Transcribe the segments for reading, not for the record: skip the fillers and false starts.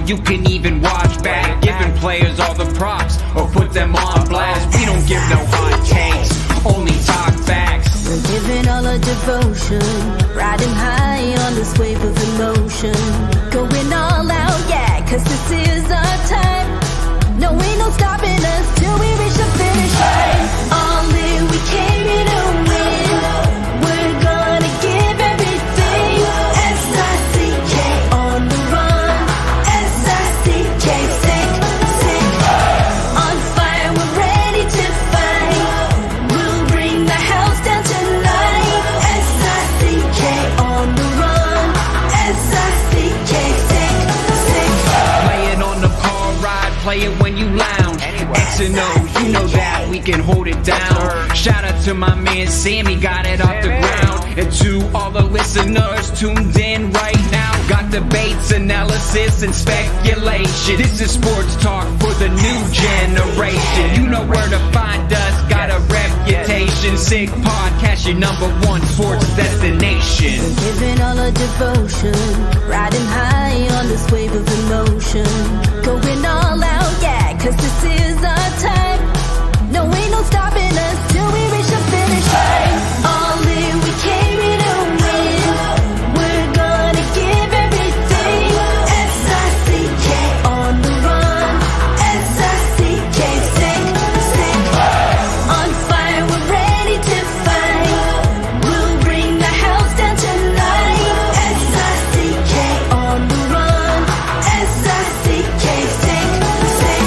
you can even watch back. Giving players all the props or put them on blast. We don't give no hot takes, only talk facts. We're giving all our devotion, riding high on this wave of emotion. Going all out, yeah, cause this is our time. No, ain't no stopping us till we reach the finish line. All in, we came here to win. We're gonna give everything. S-I-C-K on the run. S-I-C-K, sick, sick. On fire, we're ready to fight. We'll bring the house down tonight. S-I-C-K on the run. S-I-C-K, sick, sick. Play it on the car ride, play it when you lounge. X and O, you know that we can hold it down. Shout out to my man Sammy, got it off the ground. And to all the listeners tuned in right now, got debates, analysis, and speculation. This is sports talk for the new generation. You know where to find us, got a reputation. Sick podcast, your #1 sports destination. We're giving all our devotion, riding high on this wave of emotion. Going all out, yeah, cause this is our time. No, ain't no stopping us till we reach the finish line. All in, we came here to win. We're gonna give everything. S-I-C-K on the run. S-I-C-K, sick, sick. On fire, we're ready to fight. We'll bring the house down tonight. S-I-C-K on the run. S-I-C-K, sick, sick.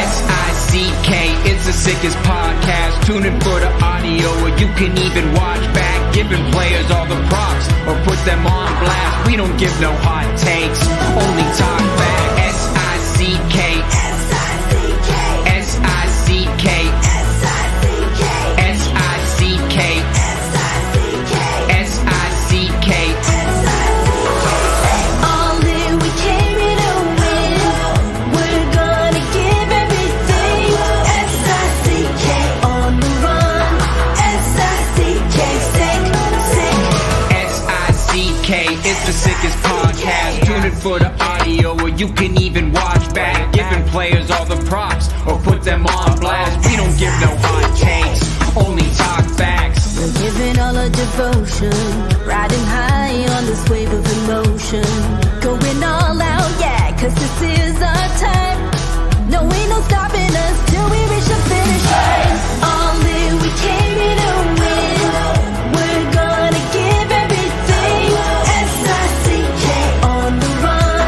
S-I-C-K, it's the sickest podcast. Tune in for the audio, or you can even watch back. Giving players all the props or put them on blast. We don't give no hot takes, only talk back. S-I-C-K, S-I-C-K, S-I-C-K, S-I-C-K, S-I-C-K, S-I-C-K, S-I-C-K. all in, we came here to win. We're gonna give everything. S-I-C-K on the run. S-I-C-K, sick, sick. S-I-C-K, it's the sickest podcast. Tune in for the audio, or you can even watch back. Giving players all the props or put them on blast. We don't give no hot takes, only talk facts. We're giving all our devotion, riding high on this wave of emotion. Going all out, yeah, cause this is our time. No, ain't no stopping us till we reach the finish line. All in, we came here to win. We're gonna give everything. S-I-C-K on the run.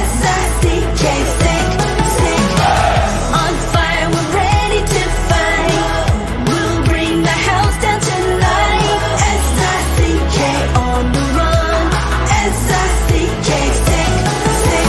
S-I-C-K, sick, sick. On fire, we're ready to fight. We'll bring the house down tonight. S-I-C-K on the run. S-I-C-K, sick, sick.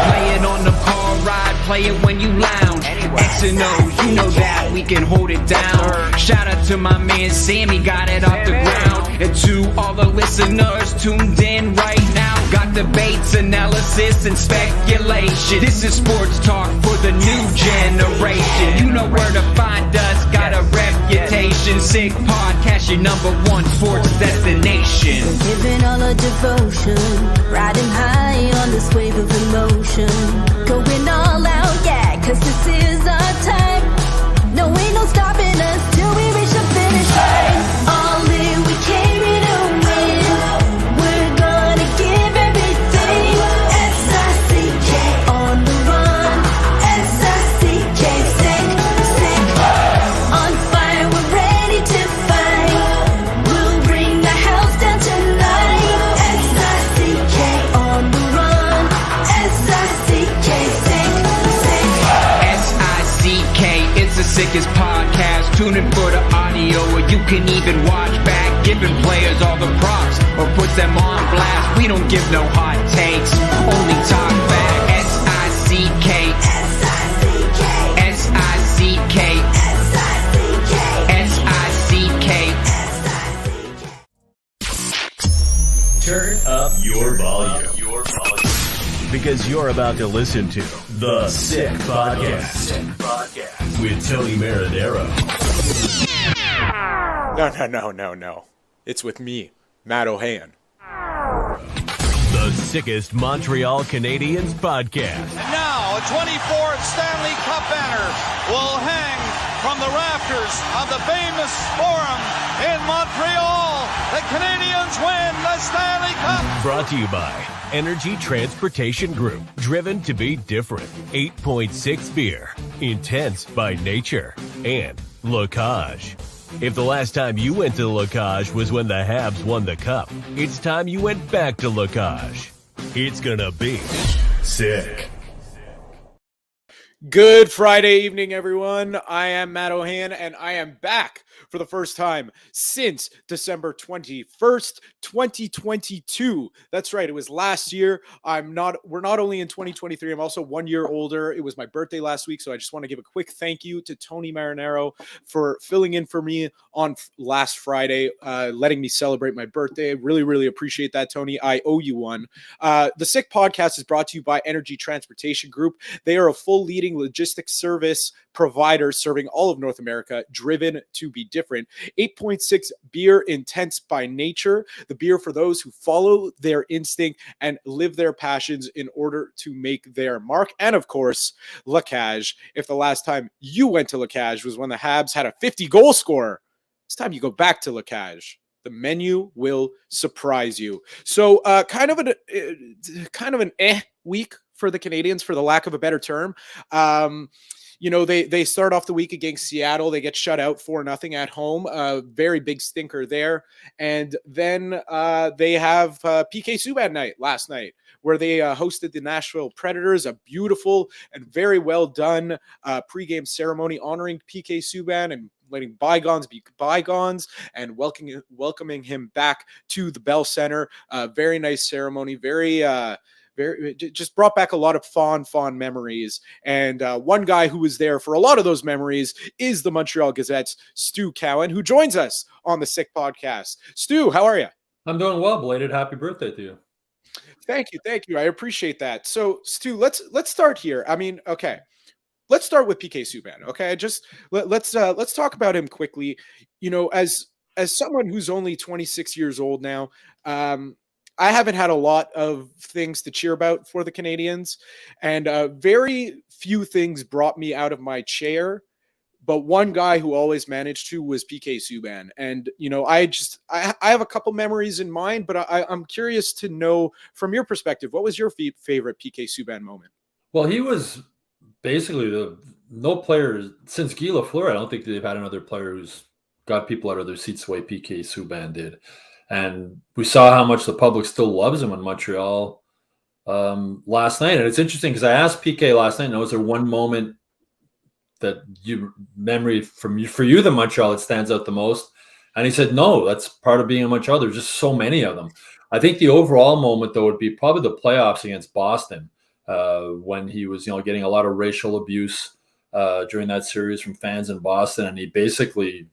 Play it on the car ride, play it when you lounge. X and O, you know that we can hold it down. Shout out to my man Sammy, got it off the ground. And to all the listeners tuned in right now, got debates, analysis, and speculation. This is sports talk for the new generation. You know where to find us, got a reputation. Sick podcast, your #1 sports destination. We're giving all our devotion, riding high on this wave of emotion. Going all out, yeah, cause this is our time. No, ain't no stopping us till we reach the finish line. All in, we came here to win. We're gonna give everything. S-I-C-K on the run. S-I-C-K, sick, sick. On fire, we're ready to fight. We'll bring the house down tonight. S-I-C-K on the run. S-I-C-K, sick, sick. S-I-C-K, it's the sickest podcast. Tune in for the audio, or you can even watch back. Giving players all the props or put them on blast. We don't give no hot takes, only talk back. S-I-C-K, S-I-C-K, S-I-C-K, S-I-C-K, S-I-C-K. Turn up your volume. Because you're about to listen to The Sick Podcast with Tony Marinero. No. It's with me, Matt Ohayon. The sickest Montreal Canadiens podcast. And now, a 24th Stanley Cup banner will hang from the rafters of the famous Forum in Montreal. The Canadiens win the Stanley Cup. Brought to you by Energy Transportation Group. Driven to be different. 8.6 beer. Intense by nature. And Locage. If the last time you went to Locage was when the Habs won the Cup, it's time you went back to Locage. It's gonna be sick. Good Friday evening, everyone. I am Matt Ohayon, and I am back for the first time since December 21st, 2022. That's right. It was last year. We're not only in 2023, I'm also 1 year older. It was my birthday last week, so I just want to give a quick thank you to Tony Marinaro for filling in for me on last Friday, letting me celebrate my birthday. I really, really appreciate that, Tony. I owe you one. The Sick Podcast is brought to you by Energy Transportation Group. They are a full leading logistics service provider serving all of North America, driven to be different. 8.6 beer, intense by nature. The beer for those who follow their instinct and live their passions in order to make their mark. And of course, Locage. If the last time you went to Locage was when the Habs had a 50-goal scorer, it's time you go back to Locage. The menu will surprise you. So kind of an week for the Canadiens, for the lack of a better term. They start off the week against Seattle. They get shut out 4-0 at home. Very big stinker there. And then they have PK Subban night last night, where they hosted the Nashville Predators, a beautiful and very well done pregame ceremony honoring PK Subban and letting bygones be bygones and welcoming him back to the Bell Center. Very nice ceremony, very just brought back a lot of fond memories. And one guy who was there for a lot of those memories is the Montreal Gazette's Stu Cowan, who joins us on the Sick Podcast. Stu, how are you? I'm doing well. Belated happy birthday to you. Thank you. I appreciate that. So, Stu, let's start here. I mean, okay. Let's start with PK Subban. Okay, let's talk about him quickly. You know, as someone who's only 26 years old now, I haven't had a lot of things to cheer about for the Canadiens, and very few things brought me out of my chair. But one guy who always managed to was PK Subban. And, you know, I have a couple memories in mind, but I'm curious to know from your perspective, what was your favorite PK Subban moment? Well, he was basically no player since Guy Lafleur. I don't think they've had another player who's got people out of their seats the way PK Subban did. And we saw how much the public still loves him in Montreal last night. And it's interesting because I asked PK last night, was there one moment that for you, the Montreal, that stands out the most? And he said, no, that's part of being in Montreal. There's just so many of them. I think the overall moment, though, would be probably the playoffs against Boston, when he was, getting a lot of racial abuse during that series from fans in Boston. And he basically,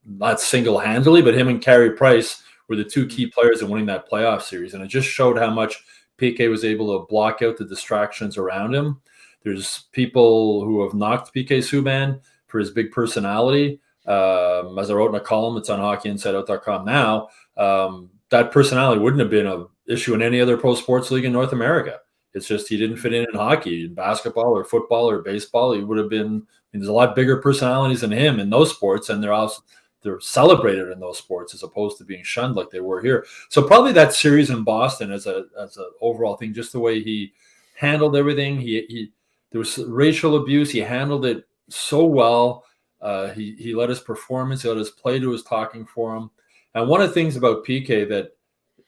not single-handedly, but him and Carey Price were the two key players in winning that playoff series. And it just showed how much PK was able to block out the distractions around him. There's people who have knocked PK Subban for his big personality. As I wrote in a column that's on hockeyinsideout.com now, that personality wouldn't have been an issue in any other pro sports league in North America. It's just he didn't fit in hockey, in basketball or football or baseball. He would have been. There's a lot bigger personalities than him in those sports, and they're celebrated in those sports as opposed to being shunned like they were here. So probably that series in Boston as a overall thing, just the way he handled everything. There was racial abuse. He handled it so well. He let his performance, he let his play do his talking for him. And one of the things about PK that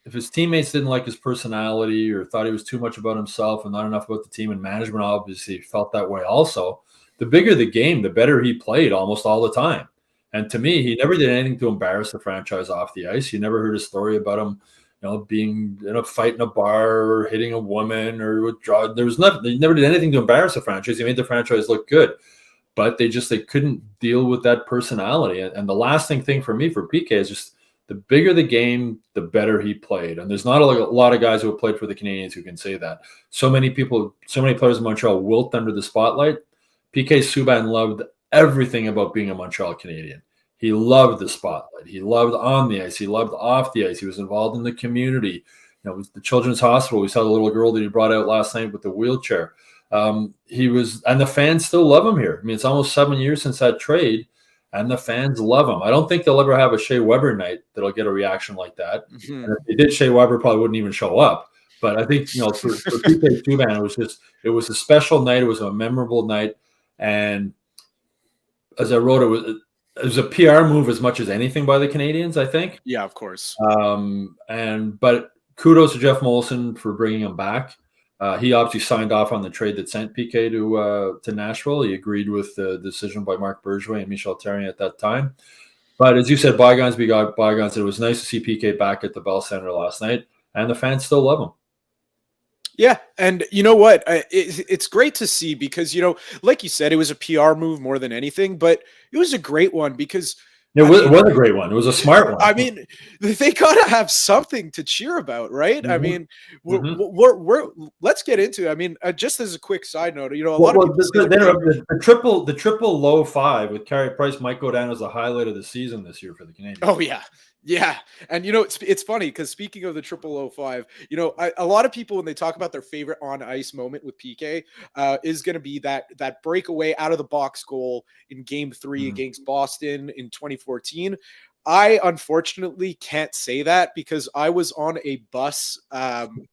if his teammates didn't like his personality or thought he was too much about himself and not enough about the team, and management obviously felt that way also, the bigger the game, the better he played almost all the time. And to me, he never did anything to embarrass the franchise off the ice. You never heard a story about him, being in a fight in a bar or hitting a woman or withdraw. There was nothing. They never did anything to embarrass the franchise. He made the franchise look good, but they couldn't deal with that personality. And the lasting thing for me for PK is just the bigger the game, the better he played. And there's not a lot of guys who have played for the Canadiens who can say that. So many players in Montreal wilt under the spotlight. PK Subban loved everything about being a Montreal Canadian. He loved the spotlight. He loved on the ice. He loved off the ice. He was involved in the community. it was the Children's Hospital. We saw the little girl that he brought out last night with the wheelchair. And the fans still love him here. I mean, it's almost 7 years since that trade, and the fans love him. I don't think they'll ever have a Shea Weber night that'll get a reaction like that. Mm-hmm. And if they did, Shea Weber probably wouldn't even show up. But I think, for PK Subban, it was a special night. It was a memorable night. And as I wrote, it was a PR move as much as anything by the Canadians, I think. Yeah, of course. But kudos to Jeff Molson for bringing him back. He obviously signed off on the trade that sent PK to Nashville. He agreed with the decision by Marc Bergevin and Michel Therrien at that time. But as you said, bygones be bygones. It was nice to see PK back at the Bell Center last night, and the fans still love him. Yeah, and you know what? It's great to see because, like you said, it was a PR move more than anything, but it was a great one because it was a great one. It was a smart one. I mean, they gotta have something to cheer about, right? Mm-hmm. I mean, we're let's get into it. I mean, just as a quick side note, a lot of people say the triple low five with Carey Price might go down as the highlight of the season this year for the Canadians. Oh yeah, and it's funny because speaking of the 005, a lot of people when they talk about their favorite on ice moment with PK is going to be that breakaway out of the box goal in Game 3 against Boston in 2014. I unfortunately can't say that because I was on a bus coming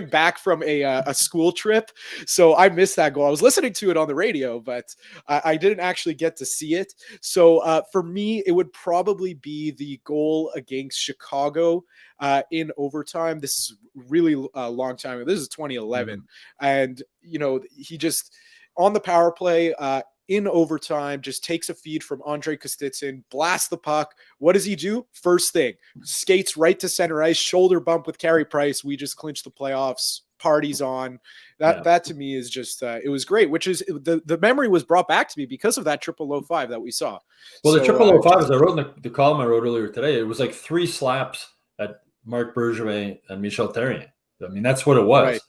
back from a school trip. So I missed that goal. I was listening to it on the radio, but I didn't actually get to see it. So for me, it would probably be the goal against Chicago in overtime. This is really a long time ago. This is 2011. And, he just on the power play, in overtime, just takes a feed from Andre Kostitsyn, blasts the puck. What does he do? First thing, skates right to center ice, shoulder bump with Carey Price. We just clinched the playoffs. Parties on. That to me is just it was great. Which is the memory was brought back to me because of that 005 that we saw. Well, the 005, as I wrote in the column I wrote earlier today, it was like 3 slaps at Marc Bergevin and Michel Therrien. I mean, that's what it was. Right.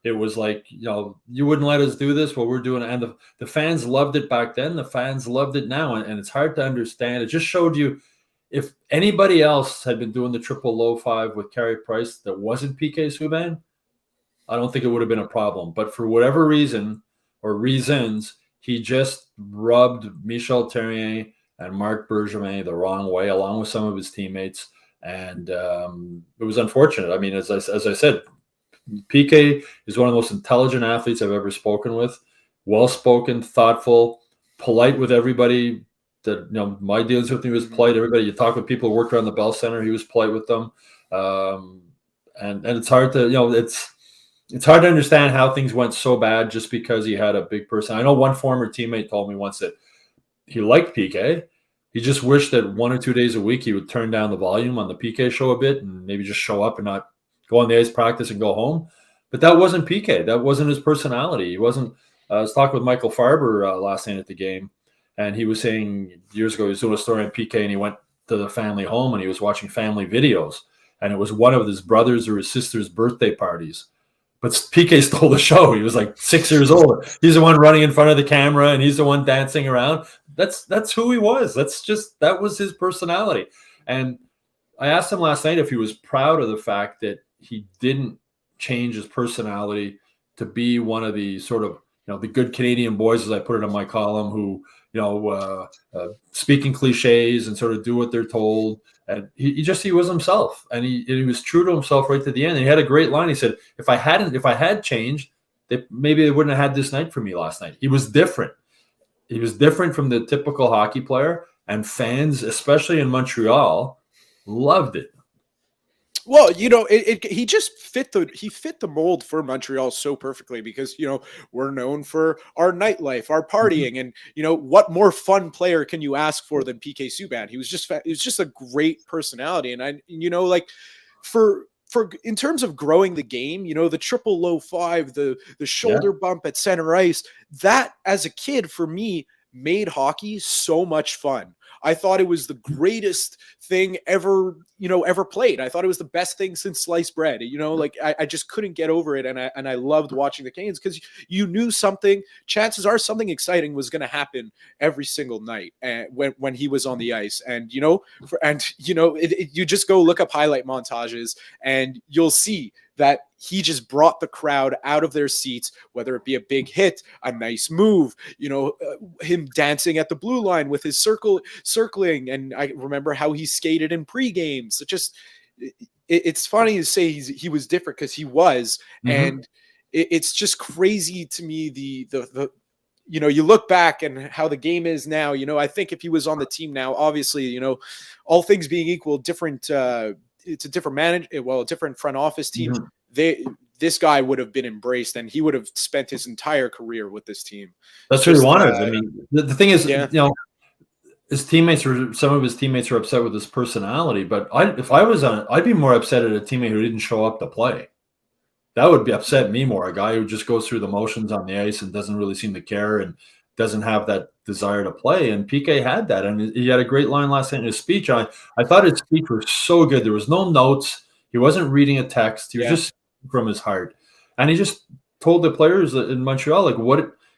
It was like, you wouldn't let us do this, what we're doing. And the fans loved it back then. The fans loved it now. And it's hard to understand. It just showed you if anybody else had been doing the 005 with Carey Price that wasn't PK Subban, I don't think it would have been a problem. But for whatever reason or reasons, he just rubbed Michel Therrien and Marc Bergevin the wrong way, along with some of his teammates. And it was unfortunate. I mean, as I said, PK is one of the most intelligent athletes I've ever spoken with. Well-spoken, thoughtful, polite with everybody. That my dealings with him was polite. Everybody, you talk with people who worked around the Bell Center, he was polite with them. And it's hard to it's hard to understand how things went so bad just because he had a big person. I know one former teammate told me once that he liked PK. He just wished that 1 or 2 days a week he would turn down the volume on the PK show a bit and maybe just show up and not go on the ice practice and go home. But that wasn't PK. That wasn't his personality. He wasn't. I was talking with Michael Farber last night at the game, and he was saying years ago he was doing a story on PK, and he went to the family home and he was watching family videos, and it was one of his brothers or his sister's birthday parties. But PK stole the show. He was like 6 years old. He's the one running in front of the camera, and he's the one dancing around. That's who he was. That was his personality. And I asked him last night if he was proud of the fact that he didn't change his personality to be one of the sort of, the good Canadian boys, as I put it in my column, who, speaking cliches and sort of do what they're told. And he was himself, and he was true to himself right to the end. And he had a great line. He said, if I had changed, maybe they wouldn't have had this night for me last night. He was different. He was different from the typical hockey player, and fans, especially in Montreal, loved it. Well, he just fit the mold for Montreal so perfectly because, we're known for our nightlife, our partying, and, what more fun player can you ask for than PK Subban? He was just a great personality. And for in terms of growing the game, the triple low 5, the shoulder bump at center ice, that as a kid for me made hockey so much fun. I thought it was the greatest thing ever, ever played. I thought it was the best thing since sliced bread. Like I just couldn't get over it. And I loved watching the Canes because you knew chances are something exciting was going to happen every single night when he was on the ice. And, you just go look up highlight montages and you'll see that he just brought the crowd out of their seats, whether it be a big hit, a nice move, him dancing at the blue line with his circling. And I remember how he skated in pre-games. It's funny to say he was different because he was. And it's just crazy to me, the you look back and how the game is now. I think if he was on the team now, obviously, all things being equal, different it's a different a different front office team. This guy would have been embraced and he would have spent his entire career with this team. That's what he wanted. I mean, the thing is, some of his teammates are upset with his personality, but if I was I'd be more upset at a teammate who didn't show up to play. That would upset me more. A guy who just goes through the motions on the ice and doesn't really seem to care and doesn't have that desire to play. And PK had that. And he had a great line last night in his speech. I thought his speech was so good. There was no notes. He wasn't reading a text. He was just from his heart. And he just told the players in Montreal, and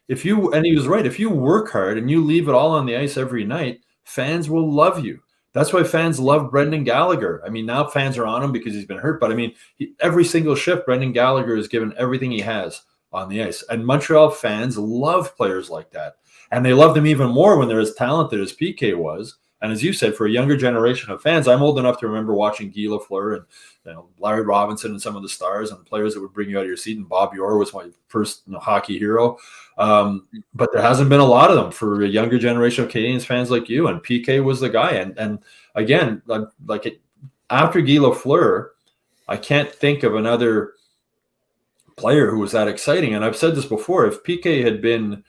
he was right. If you work hard and you leave it all on the ice every night, fans will love you. That's why fans love Brendan Gallagher. I mean, now fans are on him because he's been hurt. But I mean, every single shift, Brendan Gallagher has given everything he has on the ice. And Montreal fans love players like that. And they loved him even more when they're as talented as PK was. And as you said, for a younger generation of fans, I'm old enough to remember watching Guy Lafleur and Larry Robinson and some of the stars and players that would bring you out of your seat. And Bob Orr was my first hockey hero. But there hasn't been a lot of them for a younger generation of Canadiens fans like you. And PK was the guy. And again, after Guy Lafleur, I can't think of another player who was that exciting. And I've said this before, if PK had been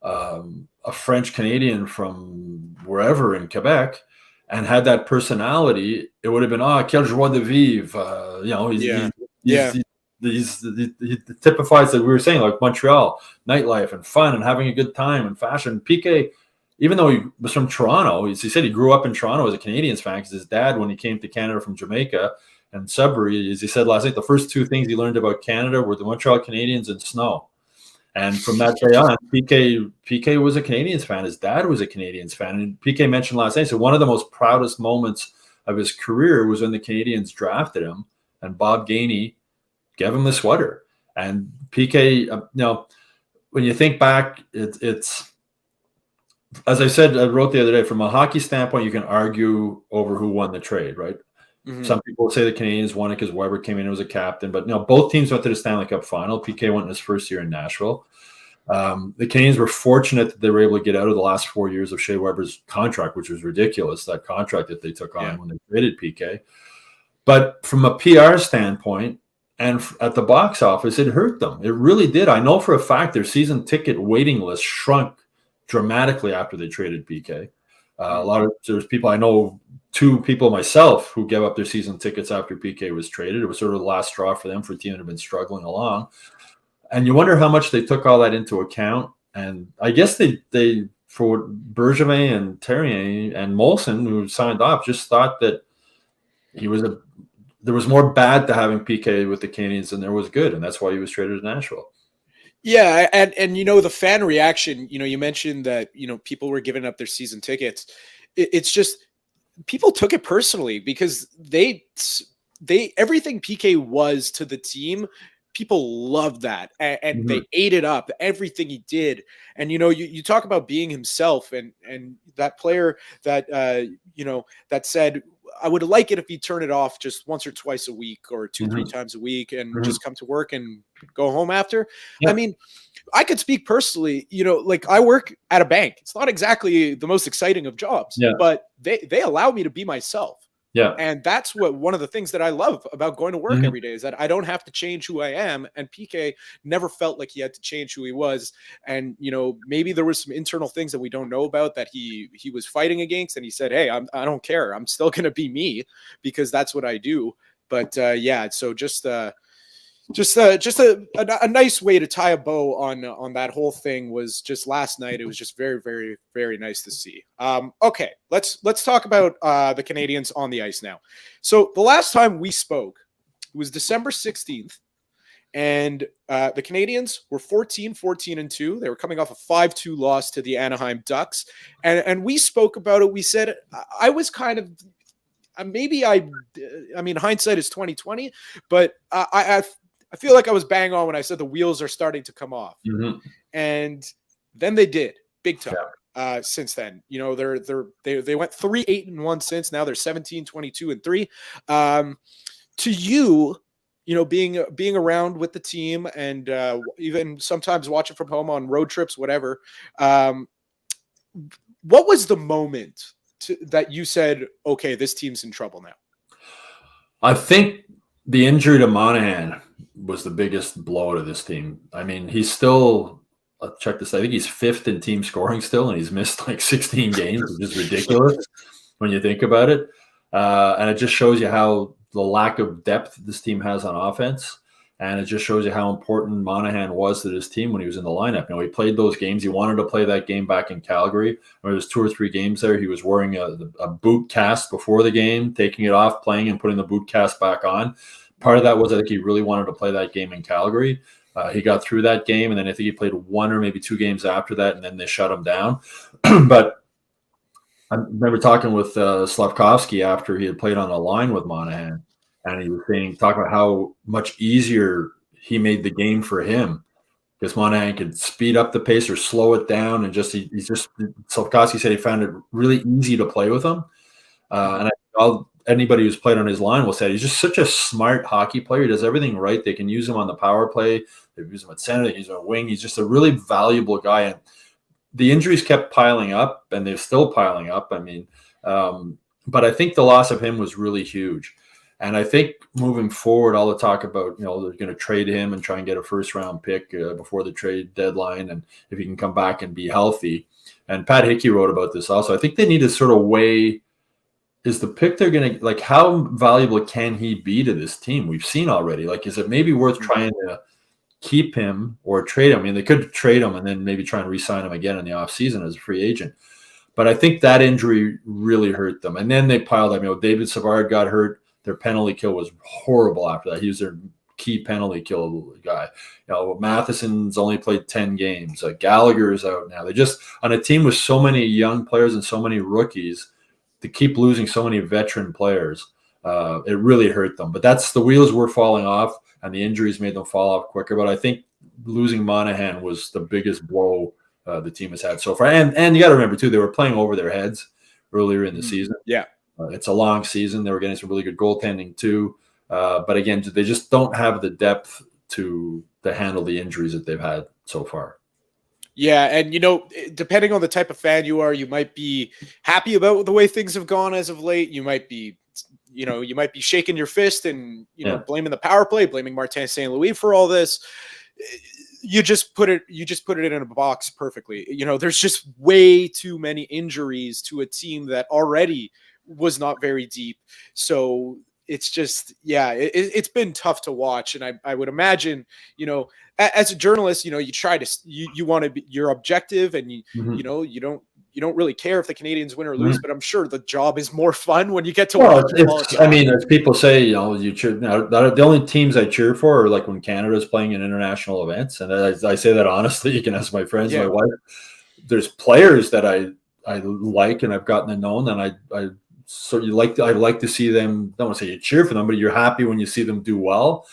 a French Canadian from wherever in Quebec and had that personality, it would have been, quel joie de vivre. He typifies that we were saying, like Montreal, nightlife and fun and having a good time and fashion. PK, even though he was from Toronto, he said he grew up in Toronto as a Canadiens fan because his dad, when he came to Canada from Jamaica and Sudbury, as he said last night, the first two things he learned about Canada were the Montreal Canadiens and snow. And from that day on, PK was a Canadiens fan. His dad was a Canadiens fan. And PK mentioned last night, so one of the most proudest moments of his career was when the Canadiens drafted him and Bob Gainey gave him the sweater. And PK, when you think back, it's as I said, I wrote the other day, from a hockey standpoint, you can argue over who won the trade, right? Some people say the Canadiens won it because Weber came in and was a captain, but both teams went to the Stanley Cup final. PK went in his first year in Nashville. The Canadiens were fortunate that they were able to get out of the last 4 years of Shea Weber's contract, which was ridiculous, that contract that they took on when they traded PK. But from a PR standpoint and at the box office, it hurt them. It really did. I know for a fact their season ticket waiting list shrunk dramatically after they traded PK. There's people, I know 2 people myself who gave up their season tickets after PK was traded. It was sort of the last straw for them, for a team that had been struggling along. And you wonder how much they took all that into account. And I guess they for Bergevin and Terrien and Molson, who signed off, just thought that there was more bad to having PK with the Canadiens than there was good. And that's why he was traded to Nashville. Yeah, and the fan reaction, you mentioned that, people were giving up their season tickets. It's just people took it personally because they everything PK was to the team, people loved that and they ate it up, everything he did. And you talk about being himself and that player that that said, I would like it if he turned it off just once or twice a week or 2-3 times a week and just come to work and go home after. Yeah. I mean, I could speak personally, like I work at a bank. It's not exactly the most exciting of jobs, but they allow me to be myself. Yeah. And that's one of the things that I love about going to work every day is that I don't have to change who I am. And PK never felt like he had to change who he was. And, maybe there was some internal things that we don't know about that he was fighting against. And he said, hey, I don't care. I'm still going to be me because that's what I do. But so just, Just a nice way to tie a bow on that whole thing was just last night. It was just very, very, very nice to see. Okay, let's talk about the Canadians on the ice now. So the last time we spoke, it was December 16th, and the Canadians were 14-2. They were coming off a 5-2 loss to the Anaheim Ducks, and we spoke about it. We said I was kind of maybe I mean hindsight is 2020, but I feel like I was bang on when I said the wheels are starting to come off, and then they did big time. Since then, you know, they went 3-8-1 since. Now they're 17-22-3. To you, you know, being around with the team and even sometimes watching from home on road trips, whatever. What was the moment that you said, okay, this team's in trouble now? I think the injury to Monahan was the biggest blow to this team. I mean, he's still, check this, I think he's 5th in team scoring still, and he's missed like 16 games, which is ridiculous when you think about it. And it just shows you how the lack of depth this team has on offense. And it just shows you how important Monahan was to this team when he was in the lineup. You know, he played those games. He wanted to play that game back in Calgary. There was 2 or 3 games there. He was wearing a boot cast before the game, taking it off, playing, and putting the boot cast back on. Part of that was I think he really wanted to play that game in Calgary. He got through that game, and then I think he played 1 or maybe 2 games after that, and then they shut him down. But I remember talking with Slavkovsky after he had played on the line with Monahan, and he was talking about how much easier he made the game for him because Monahan could speed up the pace or slow it down, and Slavkovsky said he found it really easy to play with him. And anybody who's played on his line will say he's just such a smart hockey player. He does everything right. They can use him on the power play. They use him at center. They use him at wing. He's just a really valuable guy. And the injuries kept piling up, and they're still piling up. I mean, but I think the loss of him was really huge. And I think moving forward, all the talk about, you know, they're going to trade him and try and get a first-round pick before the trade deadline, and if he can come back and be healthy. And Pat Hickey wrote about this also. I think they need to sort of weigh, is the pick they're going to, like, how valuable can he be to this team? We've seen already. Like, is it maybe worth trying to keep him or trade him? I mean, they could trade him and then maybe try and re-sign him again in the offseason as a free agent. But I think that injury really hurt them. And then they piled up. You know, David Savard got hurt. Their penalty kill was horrible after that. He was their key penalty kill guy. You know, Matheson's only played 10 games. Gallagher is out now. They just, on a team with so many young players and so many rookies, to keep losing so many veteran players, it really hurt them. But that's, the wheels were falling off, and the injuries made them fall off quicker. But I think losing Monahan was the biggest blow the team has had so far. And you got to remember, too, they were playing over their heads earlier in the season. Yeah. It's a long season. They were getting some really good goaltending, too. But again, they just don't have the depth to handle the injuries that they've had so far. Yeah, and you know, depending on the type of fan you are, you might be happy about the way things have gone as of late. You might be, you know, you might be shaking your fist and, you know, blaming the power play, blaming Martin St. Louis for all this. You just put it in a box perfectly. You know, there's just way too many injuries to a team that already was not very deep. So it's just, yeah, it's been tough to watch. And I would imagine, you know, as a journalist, you know, you try to, you want to be, you're objective, and you know, you don't really care if the Canadians win or lose, but I'm sure the job is more fun when you get to watch. I mean, as people say, you know, you cheer. The only teams I cheer for are like when Canada's playing in international events. And I say that honestly. You can ask my friends, my wife. There's players that I like and I've gotten to know, and I like to see them. I don't want to say you cheer for them, but you're happy when you see them do well.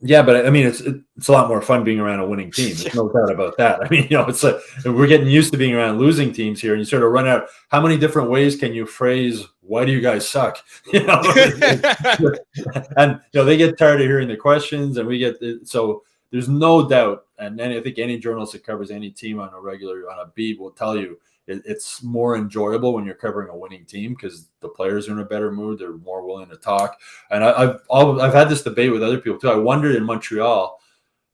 Yeah, but I mean, it's a lot more fun being around a winning team. There's no doubt about that. I mean, you know, it's like we're getting used to being around losing teams here, and you sort of run out. How many different ways can you phrase, "Why do you guys suck?" You know, and you know they get tired of hearing the questions, and we get so. There's no doubt, and I think any journalist that covers any team on a beat will tell you it's more enjoyable when you're covering a winning team because the players are in a better mood. They're more willing to talk. And I've had this debate with other people too. I wondered in Montreal,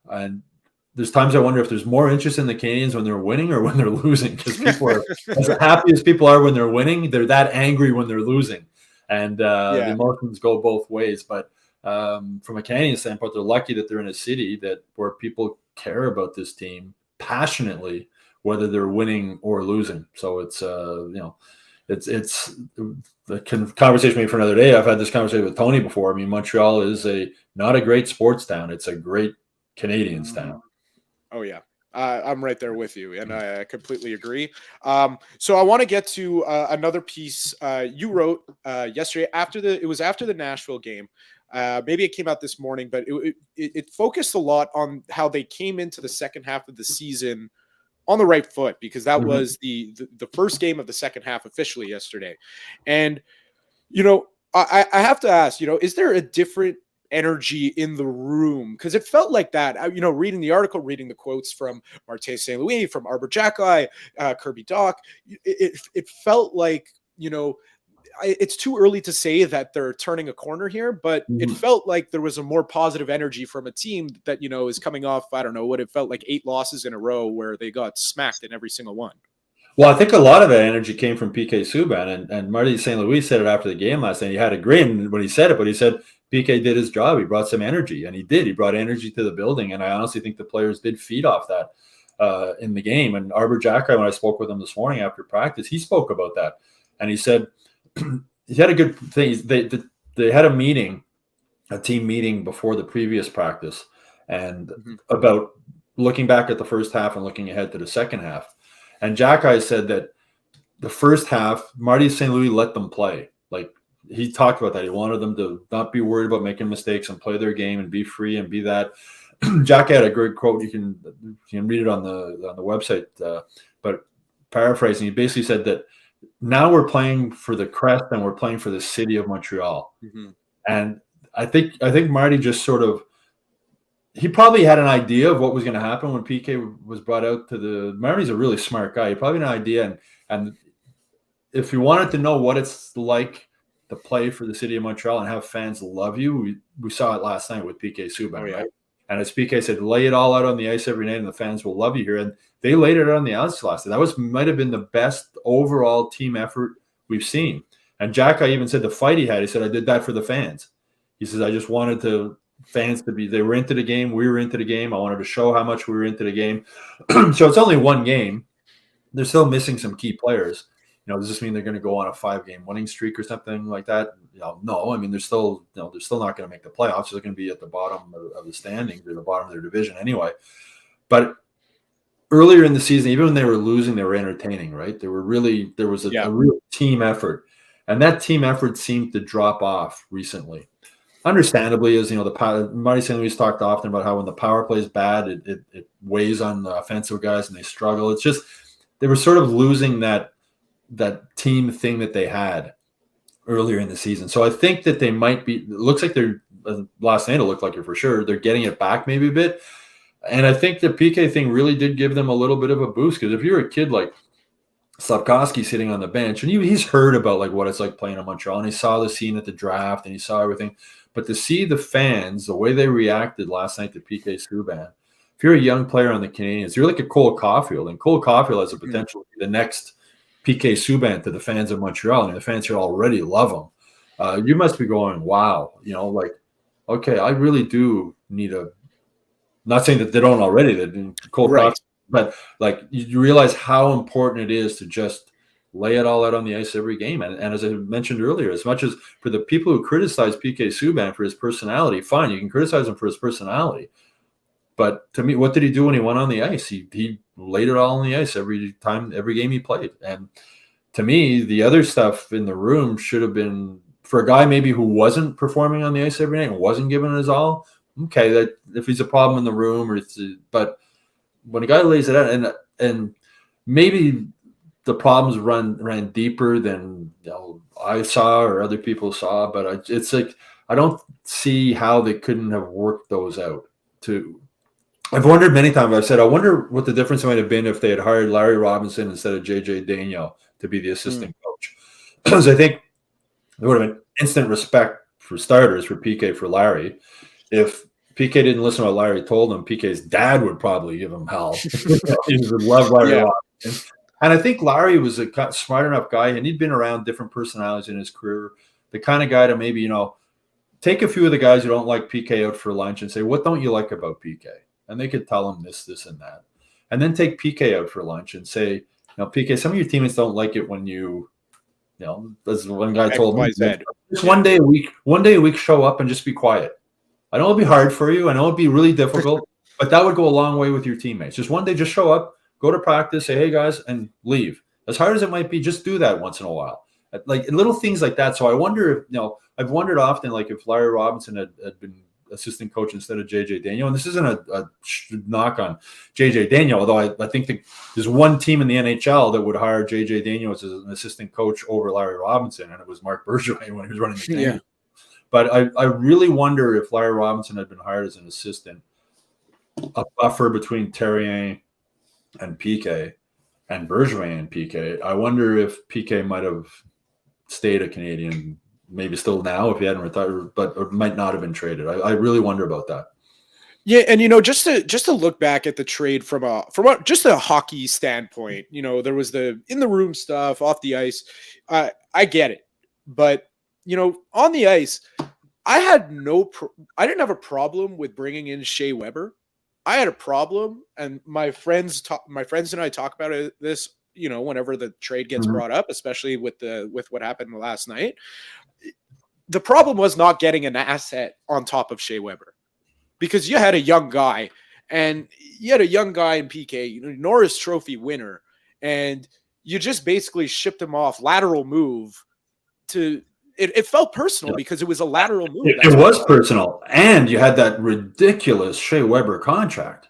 and there's times I wonder if there's more interest in the Canadians when they're winning or when they're losing, because people are as happy as people are when they're winning, they're that angry when they're losing. And the emotions go both ways. But from a Canadian standpoint, they're lucky that they're in a city where people care about this team passionately, whether they're winning or losing. So it's it's the conversation maybe for another day. I've had this conversation with Tony before. I mean, Montreal is not a great sports town. It's a great Canadians town. Oh yeah. I'm right there with you, and I completely agree. So I want to get to another piece you wrote yesterday after the Nashville game. Maybe it came out this morning, but it focused a lot on how they came into the second half of the season on the right foot, because that was the first game of the second half officially yesterday. And, I have to ask, is there a different energy in the room? Because it felt like that, reading the article, reading the quotes from Martin St. Louis, from Arbor Jacki, Kirby Doc, it felt like, it's too early to say that they're turning a corner here, but it felt like there was a more positive energy from a team that, is coming off, I don't know what it felt like, 8 losses in a row where they got smacked in every single one. Well, I think a lot of that energy came from PK Subban, and Marty St. Louis said it after the game last night. He had a grin when he said it, but he said PK did his job. He brought some energy, and he did. He brought energy to the building, and I honestly think the players did feed off that in the game. And Arbor Jacki, when I spoke with him this morning after practice, he spoke about that, and he said he had a good thing. They had a team meeting before the previous practice, and about looking back at the first half and looking ahead to the second half. And Jacki said that the first half, Marty St. Louis let them play. Like, he talked about that. He wanted them to not be worried about making mistakes and play their game and be free and be that. Jacki had a great quote. You can read it on the website. But paraphrasing, he basically said that now we're playing for the crest and we're playing for the city of Montreal. And I think Marty just sort of, he probably had an idea of what was going to happen when PK was brought out to the. Marty's a really smart guy. He probably had an idea, and if you wanted to know what it's like to play for the city of Montreal and have fans love you, we saw it last night with PK Subban, right? And as PK said, lay it all out on the ice every night, and the fans will love you here. And they laid it out on the ice last night. That might have been the best overall team effort we've seen. And Jacki even said the fight he had. He said, "I did that for the fans." He says, "I just wanted fans to be, they were into the game. We were into the game. I wanted to show how much we were into the game." So it's only one game. They're still missing some key players. Does this mean they're going to go on a 5-game winning streak or something like that? No. I mean, they're still not going to make the playoffs. They're going to be at the bottom of the standings, or the bottom of their division anyway. But earlier in the season, even when they were losing, they were entertaining, right? There was a real team effort, and that team effort seemed to drop off recently. Understandably, as Marty St. Louis talked often about how when the power play is bad, it weighs on the offensive guys and they struggle. It's just they were sort of losing that team thing that they had earlier in the season. So I think that they might be. It looks like they're last night. It looked like it for sure. They're getting it back maybe a bit, and I think the PK thing really did give them a little bit of a boost, because if you're a kid like Slafkovsky sitting on the bench, and he's heard about like what it's like playing in Montreal, and he saw the scene at the draft, and he saw everything. But to see the fans, the way they reacted last night to PK Subban, if you're a young player on the Canadiens, you're like a Cole Caulfield, and Cole Caulfield has the potential to be the next PK Subban to the fans of Montreal, and the fans here already love him. You must be going, wow, okay, I really do need not saying that they don't already, that Cole Caulfield, but like you realize how important it is to just lay it all out on the ice every game. And as I mentioned earlier, as much as for the people who criticize PK Subban for his personality, fine, you can criticize him for his personality. But to me, what did he do when he went on the ice? He laid it all on the ice every game he played. And to me, the other stuff in the room should have been, for a guy maybe who wasn't performing on the ice every night and wasn't giving it his all, okay, that if he's a problem in the room, but when a guy lays it out, and maybe the problems ran deeper than I saw or other people saw, but it's like I don't see how they couldn't have worked those out. I've wondered many times. I've said I wonder what the difference might have been if they had hired Larry Robinson instead of JJ Daigneault to be the assistant coach, because I think there would have been instant respect for starters for PK for Larry. If PK didn't listen to what Larry told him, PK's dad would probably give him hell. He would love Larry Robinson. And I think Larry was a smart enough guy, and he'd been around different personalities in his career. The kind of guy to maybe, take a few of the guys who don't like PK out for lunch and say, what don't you like about PK? And they could tell them this, and that. And then take PK out for lunch and say, PK, some of your teammates don't like it when as one guy told me, just one day a week, show up and just be quiet. I know it'll be hard for you. I know it'll be really difficult, but that would go a long way with your teammates. Just one day, just show up, go to practice, say, hey guys, and leave. As hard as it might be, just do that once in a while. Like little things like that. So I wonder if, I've wondered often, like if Larry Robinson had been assistant coach instead of JJ Daniel. And this isn't a knock on JJ Daniel, although I think there's one team in the NHL that would hire JJ Daniel as an assistant coach over Larry Robinson, and it was Mark Bergevin when he was running the game. Yeah. But I really wonder if Larry Robinson had been hired as an assistant, a buffer between Terrien and PK and Bergevin and PK. I wonder if PK might have stayed a Canadian, maybe still now if he hadn't retired, but or might not have been traded. I really wonder about that. Yeah, and just to look back at the trade from just a hockey standpoint, there was the in the room stuff, off the ice. I get it, but on the ice, I didn't have a problem with bringing in Shea Weber. I had a problem, and my friends and I talk about this, whenever the trade gets brought up, especially with what happened last night. The problem was not getting an asset on top of Shea Weber, because you had a young guy, and you had a young guy in PK, Norris Trophy winner, and you just basically shipped him off, lateral move to. It felt personal because it was a lateral move. It was personal, and you had that ridiculous Shea Weber contract.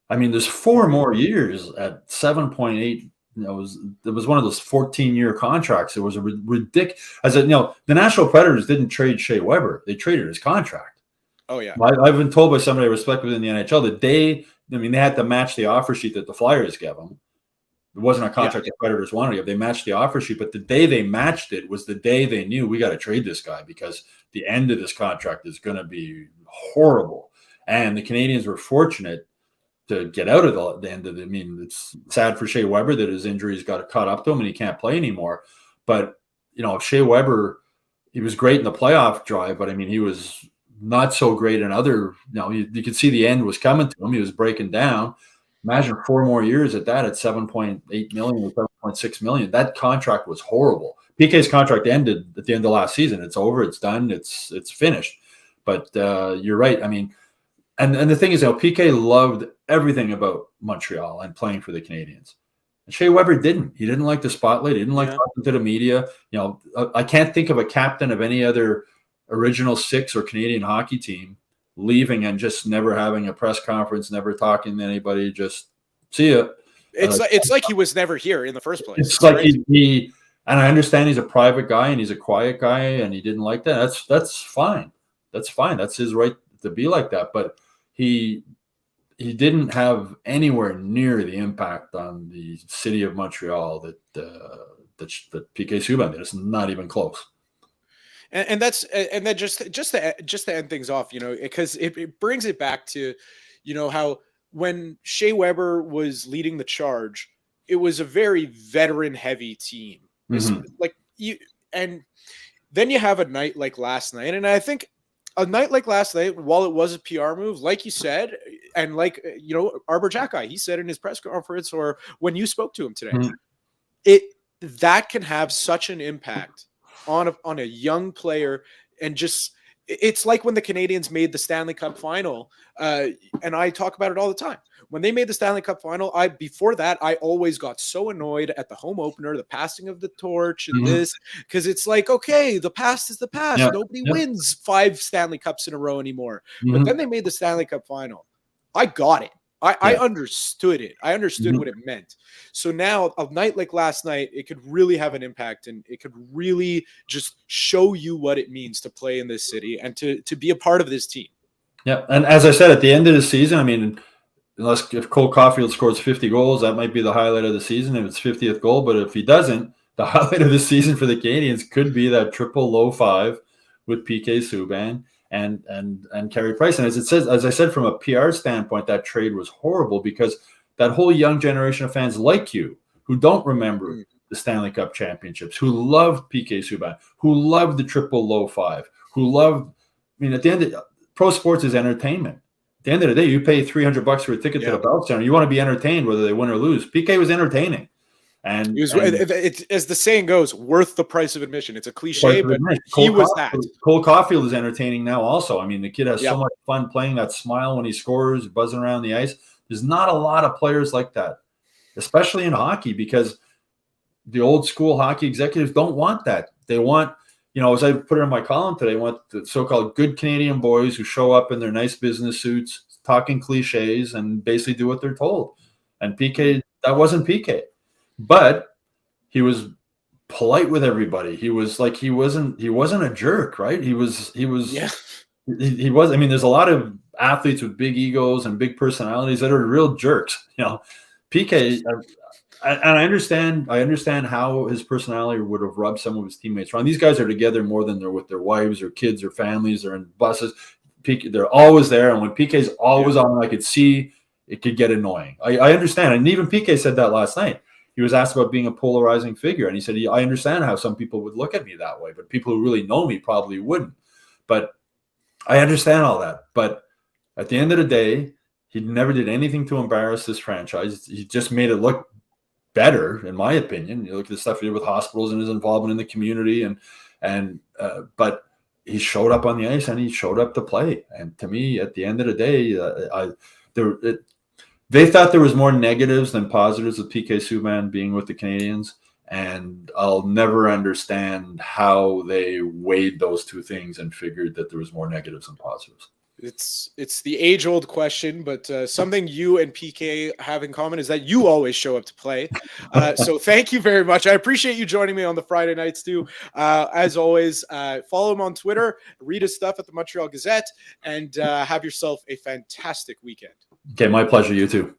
I mean, there's 4 more years at 7.8. It was one of those 14-year contracts. It was a ridiculous. The Nashville Predators didn't trade Shea Weber; they traded his contract. Oh yeah, I've been told by somebody I respect within the NHL they had to match the offer sheet that the Flyers gave them. It wasn't a contract the Predators wanted to give. They matched the offer sheet, but the day they matched it was the day they knew we got to trade this guy because the end of this contract is going to be horrible. And the Canadians were fortunate to get out of the end of it. I mean, it's sad for Shea Weber that his injuries got caught up to him and he can't play anymore. But, Shea Weber, he was great in the playoff drive, but he was not so great in other, you could see the end was coming to him. He was breaking down. Imagine 4 more years at 7.8 million or 7.6 million. That contract was horrible. PK's contract ended at the end of last season. It's over. It's done. It's finished. But you're right. And the thing is, PK loved everything about Montreal and playing for the Canadians. And Shea Weber didn't. He didn't like the spotlight. He didn't like talking to the media. I can't think of a captain of any other original 6 or Canadian hockey team leaving and just never having a press conference, never talking to anybody, just see ya. It's like he was never here in the first place. It's like he and I understand he's a private guy and he's a quiet guy and he didn't like that. That's fine. That's fine. That's his right to be like that. But he didn't have anywhere near the impact on the city of Montreal that PK Subban did. It's not even close. And then just to end things off, because it brings it back to, how when Shea Weber was leading the charge, it was a very veteran heavy team. And then you have a night like last night, and I think a night like last night, while it was a PR move, like you said, and like Arbor Jacki, he said in his press conference or when you spoke to him today, that can have such an impact on a young player. And just it's like when the Canadians made the Stanley Cup final, and I talk about it all the time. When they made the Stanley Cup final, before that I always got so annoyed at the home opener, the passing of the torch and this, because it's like, okay, the past is the past. Nobody wins 5 Stanley Cups in a row anymore. But then they made the Stanley Cup final. I got it. I understood it. I understood what it meant. So now a night like last night, it could really have an impact, and it could really just show you what it means to play in this city and to be a part of this team. Yeah. And as I said, at the end of the season, if Cole Caulfield scores 50 goals, that might be the highlight of the season if it's 50th goal. But if he doesn't, the highlight of the season for the Canadians could be that triple low 5 with PK Subban and Carey Price. And as I said, from a PR standpoint, that trade was horrible because that whole young generation of fans like you who don't remember the Stanley Cup championships, who loved PK Subban, who loved the triple low 5, who loved mean, at the end of pro sports is entertainment. At the end of the day, you pay $300 for a ticket to the Bell Center. You want to be entertained whether they win or lose. PK was entertaining. And it's as the saying goes, worth the price of admission. It's a cliche, but he was that. Cole Caulfield is entertaining now also. I mean, the kid has so much fun playing, that smile when he scores, buzzing around the ice. There's not a lot of players like that, especially in hockey, because the old school hockey executives don't want that. They want, as I put it in my column today, want the so-called good Canadian boys who show up in their nice business suits, talking cliches, and basically do what they're told. And PK, that wasn't PK. But he was polite with everybody. He was like, he wasn't a jerk, right? He was. I mean, there's a lot of athletes with big egos and big personalities that are real jerks. PK, and I understand how his personality would have rubbed some of his teammates wrong. These guys are together more than they're with their wives or kids or families or in buses. They're always there, and when PK's always on, I could see it could get annoying. I understand, and even PK said that last night. He was asked about being a polarizing figure, and he said, I understand how some people would look at me that way, but people who really know me probably wouldn't. But I understand all that. But at the end of the day, he never did anything to embarrass this franchise. He just made it look better, in my opinion. You look at the stuff he did with hospitals and his involvement in the community, but he showed up on the ice and he showed up to play. And to me, at the end of the day, they thought there was more negatives than positives with PK Subban being with the Canadians, and I'll never understand how they weighed those two things and figured that there was more negatives than positives. It's the age-old question, but something you and PK have in common is that you always show up to play. So thank you very much. I appreciate you joining me on the Friday nights, too. As always, follow him on Twitter, read his stuff at the Montreal Gazette, and have yourself a fantastic weekend. Okay, my pleasure. You too.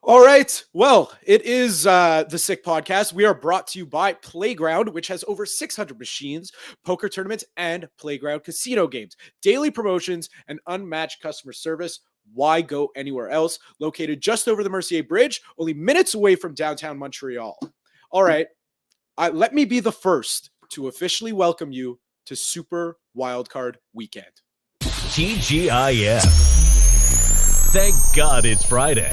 All right. Well, it is the Sick Podcast. We are brought to you by Playground, which has over 600 machines, poker tournaments, and Playground casino games, daily promotions, and unmatched customer service. Why go anywhere else? Located just over the Mercier Bridge, only minutes away from downtown Montreal. All right. Let me be the first to officially welcome you to Super Wildcard Weekend. TGIF. Thank God it's Friday.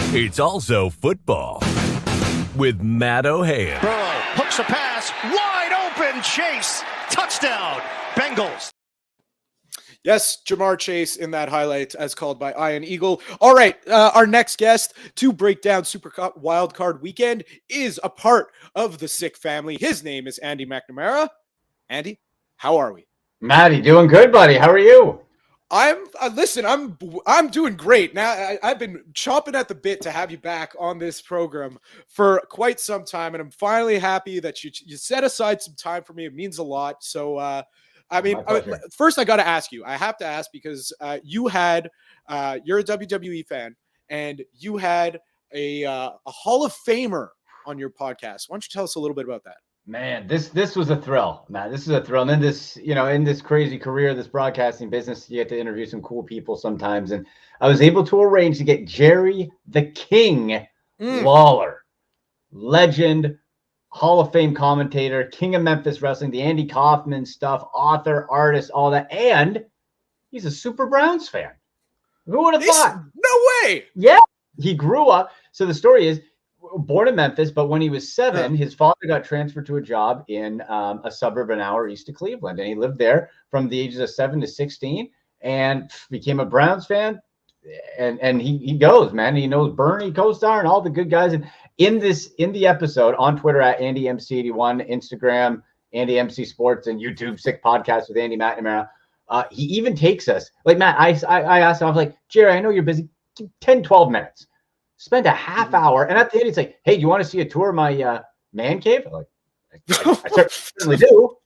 It's also football with Matt Ohayon. Burrow hooks a pass, wide open, Chase, touchdown, Bengals. Yes, Jamar Chase in that highlight as called by Ian Eagle. All right, our next guest to break down Super Wildcard Weekend is a part of the Sick family. His name is Andy McNamara. Andy, how are we? Matty, doing good, buddy. How are you? I'm doing great. Now I've been chomping at the bit to have you back on this program for quite some time, and I'm finally happy that you set aside some time for me. It means a lot. So, first I got to ask you. I have to ask because you're a WWE fan, and you had a Hall of Famer on your podcast. Why don't you tell us a little bit about that? Man, this was a thrill, man. This is a thrill. And then in this crazy career, this broadcasting business, you get to interview some cool people sometimes. And I was able to arrange to get Jerry the King Lawler, legend, Hall of Fame commentator, King of Memphis Wrestling, the Andy Kaufman stuff, author, artist, all that. And he's a Super Browns fan. Who would have thought? No way. Yeah, he grew up. So the story is, born in Memphis, but when he was 7, his father got transferred to a job in a suburb an hour east of Cleveland, and he lived there from the ages of 7 to 16 and became a Browns fan. And he goes, man. He knows Bernie Kosar and all the good guys. And in the episode on Twitter at AndyMC81, Instagram AndyMC Sports, and YouTube Sick Podcast with Andy McNamara, he even takes us like Matt. I asked him, I was like, Jerry, I know you're busy. 10-12 minutes. Spend a half hour, and at the end, he's like, "Hey, do you want to see a tour of my man cave?" I'm like, I certainly do.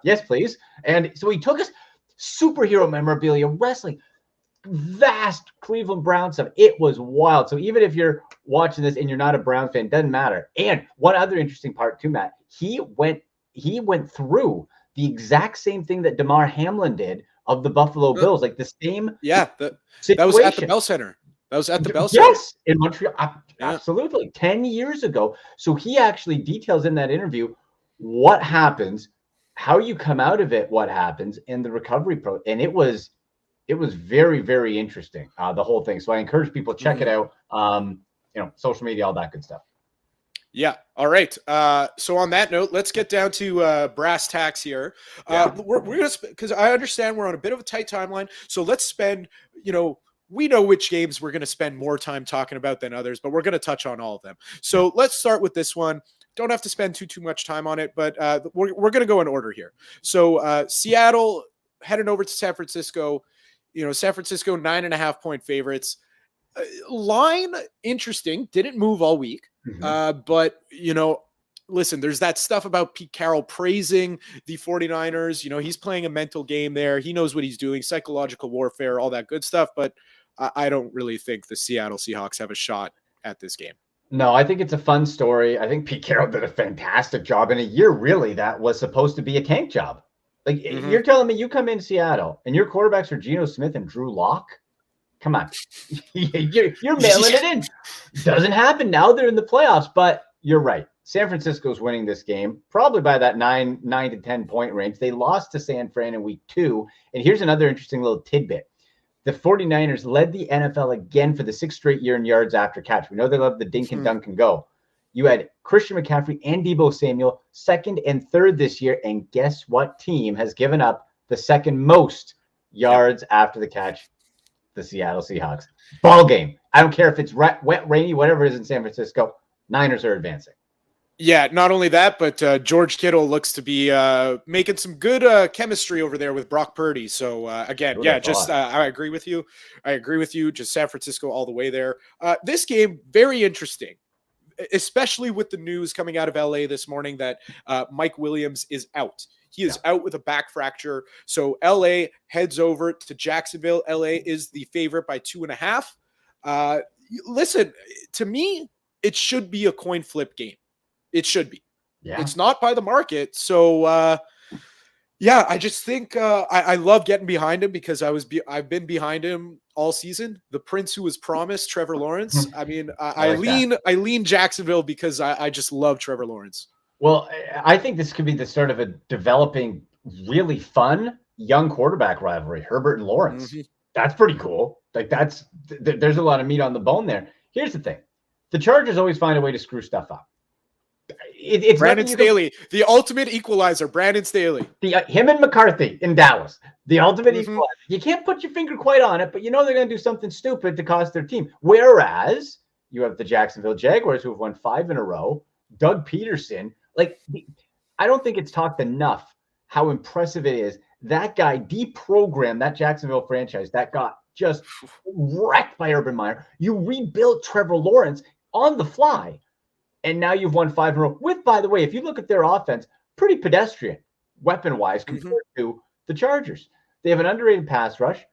Yes, please. And so he took us superhero memorabilia, wrestling, vast Cleveland Browns stuff. It was wild. So even if you're watching this and you're not a Browns fan, it doesn't matter. And one other interesting part too, Matt, he went through the exact same thing that Damar Hamlin did of the Buffalo Bills, like the same. Yeah, that was at the Bell Center. That was at the Bell Center. Yes, in Montreal. Absolutely. 10 years ago. So he actually details in that interview what happens how you come out of it, what happens, and the recovery and it was very, very interesting, the whole thing. So I encourage people to check it out. Social media, all that good stuff. Yeah. All right. So on that note, let's get down to brass tacks here. We're going to, because I understand we're on a bit of a tight timeline. So let's spend, we know which games we're going to spend more time talking about than others, but we're going to touch on all of them. So let's start with this one. Don't have to spend too much time on it, but we're going to go in order here. So Seattle heading over to San Francisco. San Francisco 9.5-point favorites. Line interesting. Didn't move all week. But listen, there's that stuff about Pete Carroll praising the 49ers. He's playing a mental game there. He knows what he's doing, psychological warfare, all that good stuff. But I don't really think the Seattle Seahawks have a shot at this game. No, I think it's a fun story. I think Pete Carroll did a fantastic job in a year, really, that was supposed to be a tank job. Like, you're telling me you come in Seattle and your quarterbacks are Geno Smith and Drew Lock? Come on. You're mailing it in. Doesn't happen now. They're in the playoffs, but you're right. San Francisco's winning this game, probably by that 9 to 10 point range. They lost to San Fran in week 2. And here's another interesting little tidbit. The 49ers led the NFL again for the 6th straight year in yards after catch. We know they love the dink and dunk and go. You had Christian McCaffrey and Deebo Samuel 2nd and 3rd this year. And guess what team has given up the 2nd most yards after the catch? The Seattle Seahawks. Ball game. I don't care if it's wet, rainy, whatever it is in San Francisco. Niners are advancing. Yeah, not only that, but George Kittle looks to be making some good chemistry over there with Brock Purdy. So again, I agree with you. Just San Francisco all the way there. This game, very interesting, especially with the news coming out of LA this morning that Mike Williams is out. He is out with a back fracture. So LA heads over to Jacksonville. LA is the favorite by 2.5. Listen, to me, it should be a coin flip game. It should be. Yeah. It's not by the market. So, I just think I love getting behind him because I've been behind him all season. The prince who was promised, Trevor Lawrence. I mean, I lean Jacksonville because I just love Trevor Lawrence. Well, I think this could be the start of a developing, really fun young quarterback rivalry, Herbert and Lawrence. That's pretty cool. Like there's a lot of meat on the bone there. Here's the thing. The Chargers always find a way to screw stuff up. It's Brandon Staley, the ultimate equalizer, Brandon Staley. Him and McCarthy in Dallas, the ultimate equalizer. You can't put your finger quite on it, but they're going to do something stupid to cost their team. Whereas you have the Jacksonville Jaguars who have won 5 in a row. Doug Peterson. I don't think it's talked enough how impressive it is. That guy deprogrammed that Jacksonville franchise that got just wrecked by Urban Meyer. You rebuilt Trevor Lawrence on the fly, and now you've won 5 in a row. With, by the way, if you look at their offense, pretty pedestrian weapon-wise compared to the Chargers. They have an underrated pass rush.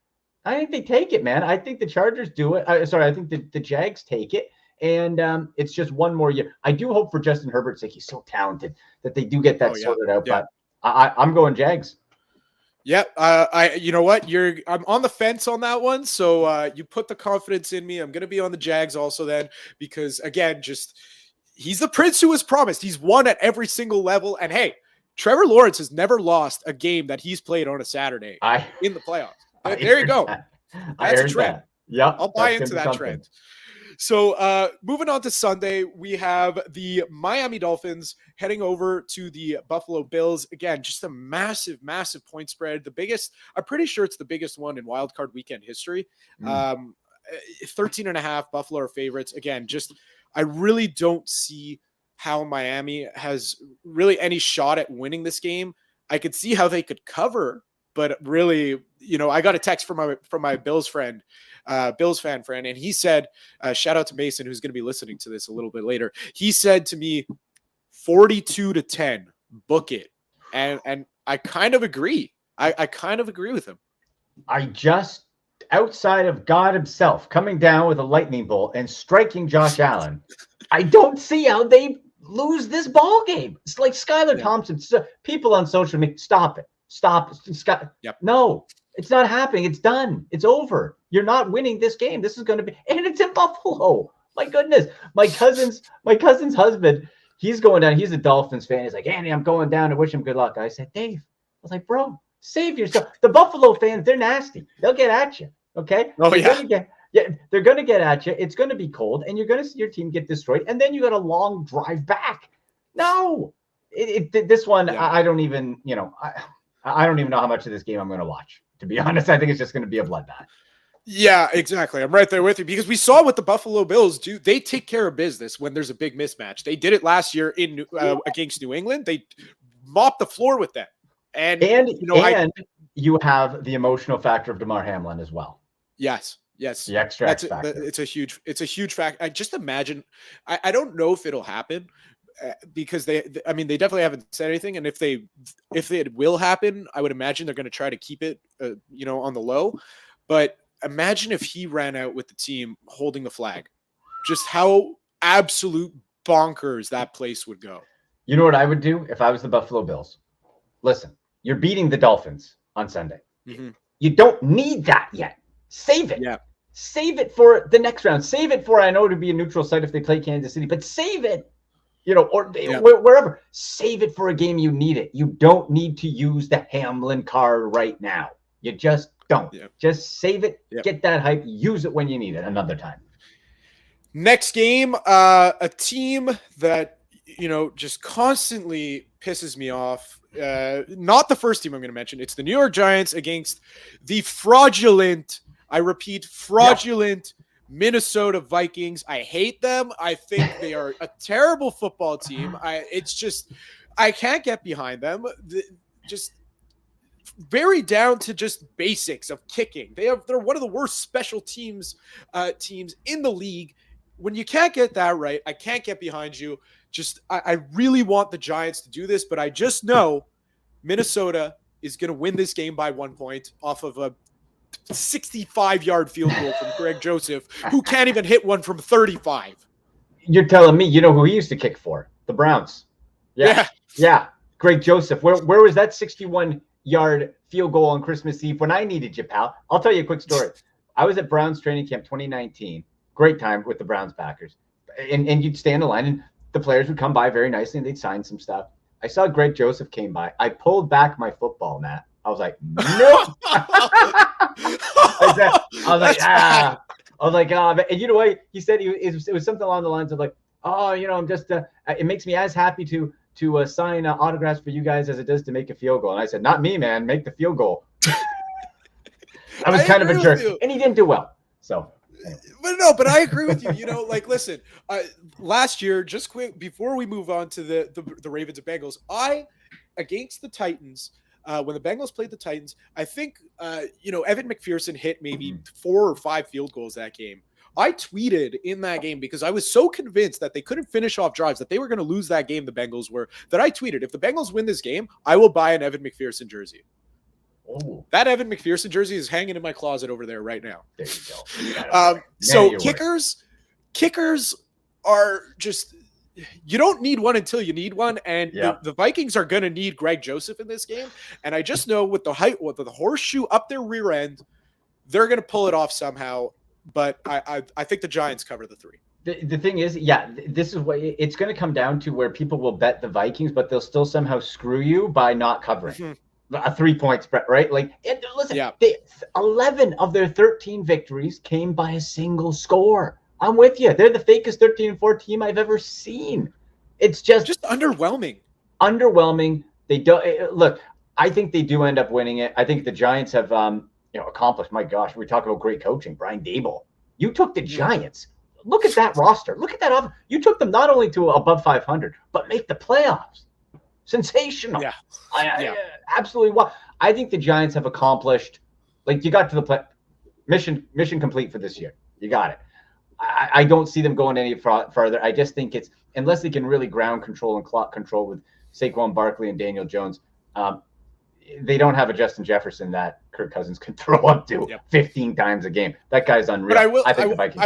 I think they take it, man. I think the Chargers do it. I think the Jags take it. And it's just one more year. I do hope for Justin Herbert's sake, he's so talented, that they do get that sorted out. Yeah. But I'm going Jags. Yeah, you know what? I'm on the fence on that one. So you put the confidence in me. I'm going to be on the Jags also then, because again, he's the prince who was promised. He's won at every single level. And hey, Trevor Lawrence has never lost a game that he's played on a Saturday in the playoffs. There you go. That's a trend. Yeah, I'll buy into that trend. So moving on to Sunday, we have the Miami Dolphins heading over to the Buffalo Bills. Again, just a massive, massive point spread. The biggest, I'm pretty sure it's the biggest one in Wildcard weekend history. 13.5 Buffalo are favorites. Again, I really don't see how Miami has really any shot at winning this game. I could see how they could cover, but really, I got a text from my Bills fan friend, and he said, shout out to Mason, who's going to be listening to this a little bit later. He said to me, 42-10, book it. And I kind of agree. I kind of agree with him. I just, outside of God himself coming down with a lightning bolt and striking Josh Allen, I don't see how they lose this ball game. It's like Skylar Thompson. People on social media, stop it. Yep. No, it's not happening. It's done. It's over. You're not winning this game. This is going to be, and it's in Buffalo. My goodness. My cousin's husband, he's going down. He's a Dolphins fan. He's like, Andy, I'm going down to wish him good luck. I said, Dave, I was like, bro, save yourself. The Buffalo fans, they're nasty. They'll get at you. Okay. Oh, They're going to get at you. It's going to be cold, and you're going to see your team get destroyed. And then you got a long drive back. No, this one, I don't even, I don't even know how much of this game I'm going to watch. To be honest, I think it's just going to be a bloodbath. Yeah, exactly. I'm right there with you because we saw what the Buffalo Bills do. They take care of business when there's a big mismatch. They did it last year in against New England. They mopped the floor with them. And you have the emotional factor of DeMar Hamlin as well. Yes. The extra X factor. It's a huge fact. I just imagine. I don't know if it'll happen because they definitely haven't said anything. And if it will happen, I would imagine they're going to try to keep it, on the low. But imagine if he ran out with the team holding the flag, just how absolute bonkers that place would go. You know what I would do if I was the Buffalo Bills? Listen, you're beating the Dolphins on Sunday. Mm-hmm. You don't need that yet. Save it. Yeah. Save it for the next round. Save it for, I know it'd be a neutral site if they play Kansas City, but save it, wherever. Save it for a game you need it. You don't need to use the Hamlin card right now. You just don't. Yeah. Just save it. Yeah. Get that hype. Use it when you need it another time. Next game, a team that, just constantly pisses me off. Not the first team I'm going to mention. It's the New York Giants against the fraudulent Minnesota Vikings. I hate them. I think they are a terrible football team. I can't get behind them. Just very down to just basics of kicking. They're one of the worst special teams in the league. When you can't get that right, I can't get behind you. I really want the Giants to do this, but I just know Minnesota is going to win this game by 1 point off of a 65-yard field goal from Greg Joseph, who can't even hit one from 35. You're telling me, who he used to kick for? The Browns. Yeah. Greg Joseph. Where was that 61-yard field goal on Christmas Eve when I needed you, pal? I'll tell you a quick story. I was at Browns training camp 2019. Great time with the Browns backers. And you'd stand in line, and the players would come by very nicely, and they'd sign some stuff. I saw Greg Joseph came by. I pulled back my football, Matt. I was like, nope. And you know what? He said it was something along the lines of like, I'm just, it makes me as happy to sign autographs for you guys as it does to make a field goal. And I said, not me, man, make the field goal. I was kind of a jerk, and he didn't do well. So. But I agree with you. Listen, last year, just quick before we move on to the Ravens and Bengals, against the Titans, when the Bengals played the Titans, I think Evan McPherson hit maybe 4 or 5 field goals that game. I tweeted in that game because I was so convinced that they couldn't finish off drives, that they were going to lose that game, the Bengals were, that I tweeted, if the Bengals win this game, I will buy an Evan McPherson jersey. Oh. That Evan McPherson jersey is hanging in my closet over there right now. There you go. So kickers are just, you don't need one until you need one. And the Vikings are going to need Greg Joseph in this game. And I just know with the horseshoe up their rear end, they're going to pull it off somehow. But I think the Giants cover the 3. The thing is, this is what it's going to come down to, where people will bet the Vikings, but they'll still somehow screw you by not covering. Mm-hmm. A 3-point spread, right? 11 of their 13 victories came by a single score. I'm with you. They're the fakest 13-4 team I've ever seen. It's just underwhelming. They don't look. I think they do end up winning it. I think the Giants have, accomplished. My gosh, we talk about great coaching. Brian Daboll, you took the Giants. Look at that roster. Look at that offense. You took them not only to above 500, but make the playoffs. Sensational. Yeah. Absolutely. Well, I think the Giants have accomplished, you got to the mission complete for this year. You got it. I don't see them going any farther. I just think it's, unless they can really ground control and clock control with Saquon Barkley and Daniel Jones, they don't have a Justin Jefferson that Kirk Cousins can throw up to 15 times a game. That guy's unreal. But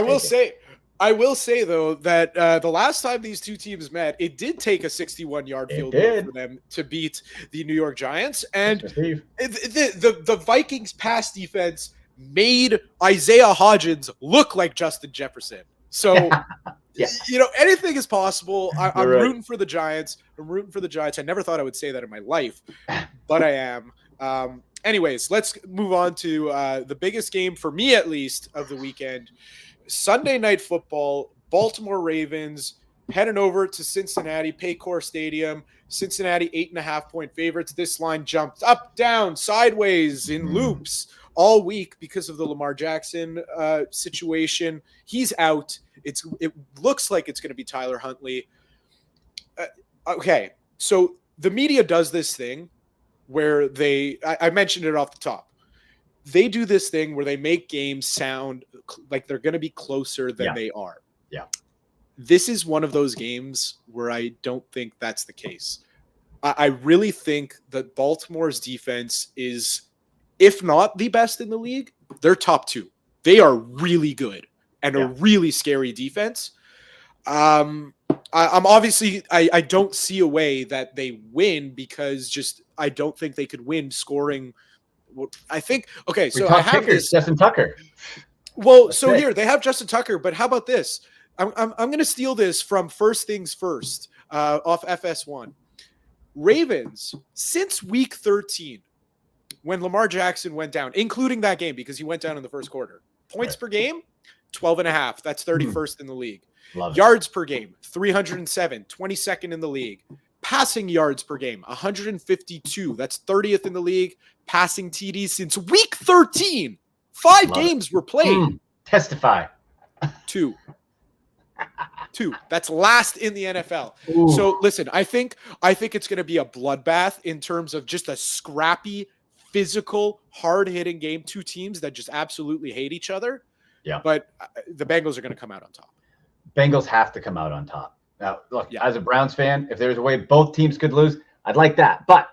I will say though that the last time these two teams met, it did take a 61-yard field goal for them to beat the New York Giants, and the Vikings pass defense made Isaiah Hodgins look like Justin Jefferson. So Yeah. Anything is possible. I'm right. rooting for the Giants. I never thought I would say that in my life, but I am. Anyways, let's move on to the biggest game for me, at least, of the weekend. Sunday Night Football, Baltimore Ravens heading over to Cincinnati, Paycor Stadium. Cincinnati 8.5-point favorites. This line jumped up, down, sideways in loops all week because of the Lamar Jackson situation. He's out. It looks like it's going to be Tyler Huntley. Okay, so the media does this thing where I mentioned it off the top. They do this thing where they make games sound like they're going to be closer than they are. Yeah. This is one of those games where I don't think that's the case. I really think that Baltimore's defense is, if not the best in the league, they're top 2. They are really good and a really scary defense. I'm obviously, I don't see a way that they win because I don't think they could win scoring. I think, okay, so I have this. Justin Tucker. Well, so here they have Justin Tucker, but how about this? I'm going to steal this from First Things First off FS1. Ravens, since week 13, when Lamar Jackson went down, including that game because he went down in the first quarter, points per game, 12.5. That's 31st in the league. Yards per game, 307, 22nd in the league. Passing yards per game, 152. That's 30th in the league. Passing TDs since week 13. 5 games were played. Testify. 2. That's last in the NFL. Ooh. So listen, I think it's going to be a bloodbath in terms of just a scrappy, physical, hard-hitting game. 2 teams that just absolutely hate each other. Yeah. But the Bengals are going to come out on top. Bengals have to come out on top. Now, look, as a Browns fan, if there's a way both teams could lose, I'd like that. But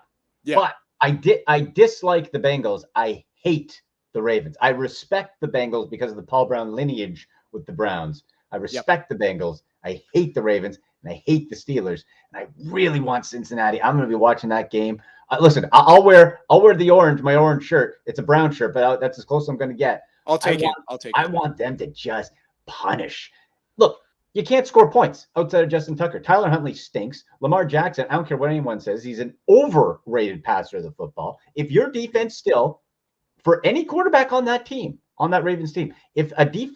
I dislike the Bengals. I hate the Ravens. I respect the Bengals because of the Paul Brown lineage with the Browns. I respect the Bengals. I hate the Ravens, and I hate the Steelers. And I really want Cincinnati. I'm going to be watching that game. Listen, I'll wear the orange, my orange shirt. It's a brown shirt, but that's as close as I'm going to get. I'll take it. I want them to just punish. Look, you can't score points outside of Justin Tucker. Tyler Huntley stinks. Lamar Jackson, I don't care what anyone says, he's an overrated passer of the football. If your defense still, for any quarterback on that team, on that Ravens team, if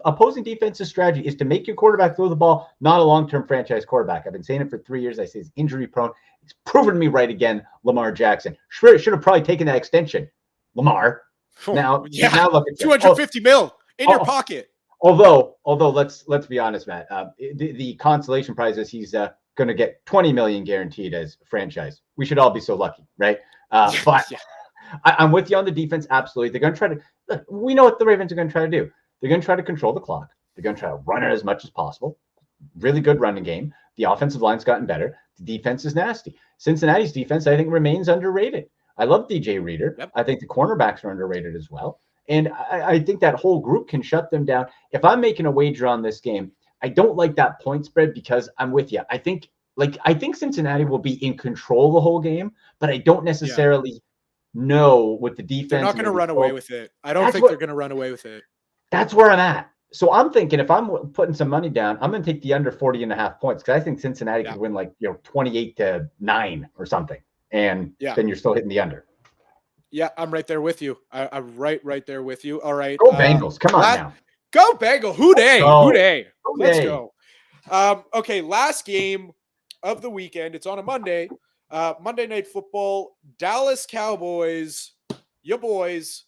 opposing defensive strategy is to make your quarterback throw the ball, not a long-term franchise quarterback. I've been saying it for 3 years. I say he's injury prone. It's proven to me right again, Lamar Jackson. Should have probably taken that extension, Lamar. Now look at 250 mil in your pocket. Although let's be honest, Matt, the consolation prize is he's going to get 20 million guaranteed as a franchise. We should all be so lucky, right? But I'm with you on the defense. Absolutely. They're going to try to, look, we know what the Ravens are going to try to do. They're going to try to control the clock. They're going to try to run it as much as possible. Really good running game. The offensive line's gotten better. The defense is nasty. Cincinnati's defense, I think, remains underrated. I love DJ Reader. Yep. I think the cornerbacks are underrated as well. And I think that whole group can shut them down. If I'm making a wager on this game, I don't like that point spread because I'm with you. I think Cincinnati will be in control the whole game, but I don't necessarily know what the defense. They're not going to run away with it. I don't think they're going to run away with it. That's where I'm at. So I'm thinking if I'm putting some money down, I'm going to take the under 40.5 points because I think Cincinnati could win 28-9 or something. And then you're still hitting the under. Yeah, I'm right there with you. I'm right there with you. All right. Go Bengals. Come on now. Go Bengals. Who day? Let's go. Okay, last game of the weekend. It's on a Monday. Monday Night Football. Dallas Cowboys, your boys,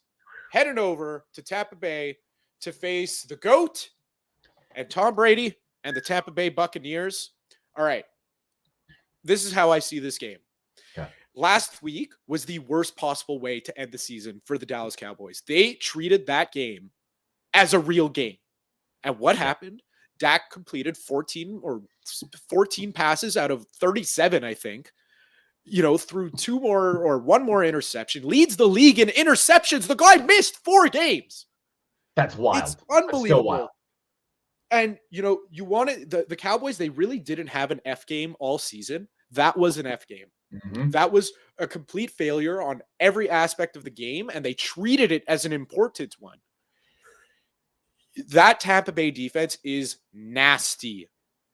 heading over to Tampa Bay to face the GOAT and Tom Brady and the Tampa Bay Buccaneers. All right. This is how I see this game. Last week was the worst possible way to end the season for the Dallas Cowboys. They treated that game as a real game. And what happened? Dak completed 14 passes out of 37, I think, through one more interception, leads the league in interceptions. The guy missed 4 games. That's wild. It's unbelievable. Wild. And, you wanted the Cowboys, they really didn't have an F game all season. That was an F game. Mm-hmm. That was a complete failure on every aspect of the game, and they treated it as an important one. That Tampa Bay defense is nasty.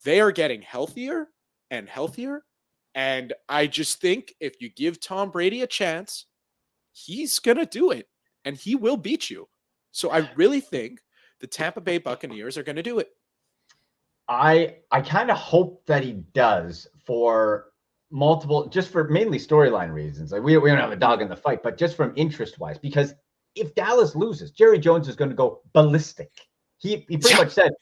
they are getting healthier and healthier. And I just think if you give Tom Brady a chance, he's going to do it and he will beat you. So I really think the Tampa Bay Buccaneers are going to do it. I kind of hope that he does for just for mainly storyline reasons. Like we don't have a dog in the fight, but just from interest wise, because if Dallas loses, Jerry Jones is going to go ballistic. He pretty much said,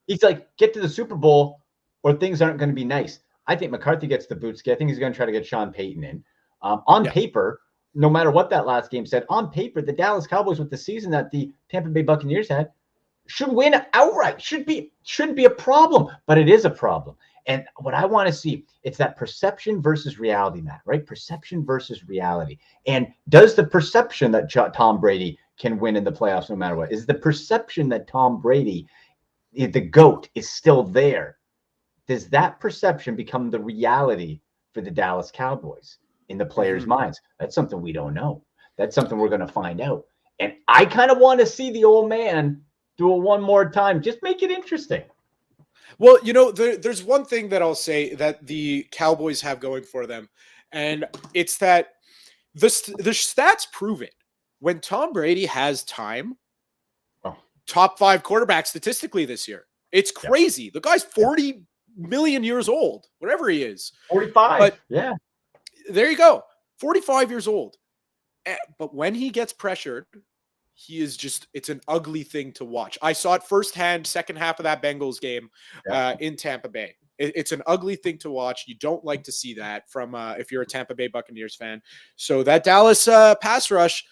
he's like, get to the Super Bowl or things aren't going to be nice. I think McCarthy gets the boot ski. I think he's going to try to get Sean Payton in. On paper, no matter what that last game said, on paper, the Dallas Cowboys with the season that the Tampa Bay Buccaneers had should win outright. Shouldn't be a problem, but it is a problem. And what I want to see, it's that perception versus reality, Matt, right? Perception versus reality. And does the perception that Tom Brady can win in the playoffs no matter what? Is the perception that Tom Brady, the GOAT, is still there? Does that perception become the reality for the Dallas Cowboys in the players' minds? That's something we don't know. That's something we're going to find out. And I kind of want to see the old man do it one more time. Just make it interesting. Well, there's one thing that I'll say that the Cowboys have going for them, and it's that the stats prove it. When Tom Brady has time, top 5 quarterback statistically this year. It's crazy. The guy's 40 million years old, whatever he is. 45. But there you go. 45 years old. But when he gets pressured, it's an ugly thing to watch. I saw it firsthand, second half of that Bengals game in Tampa Bay. It's an ugly thing to watch. You don't like to see that from if you're a Tampa Bay Buccaneers fan. So that Dallas pass rush,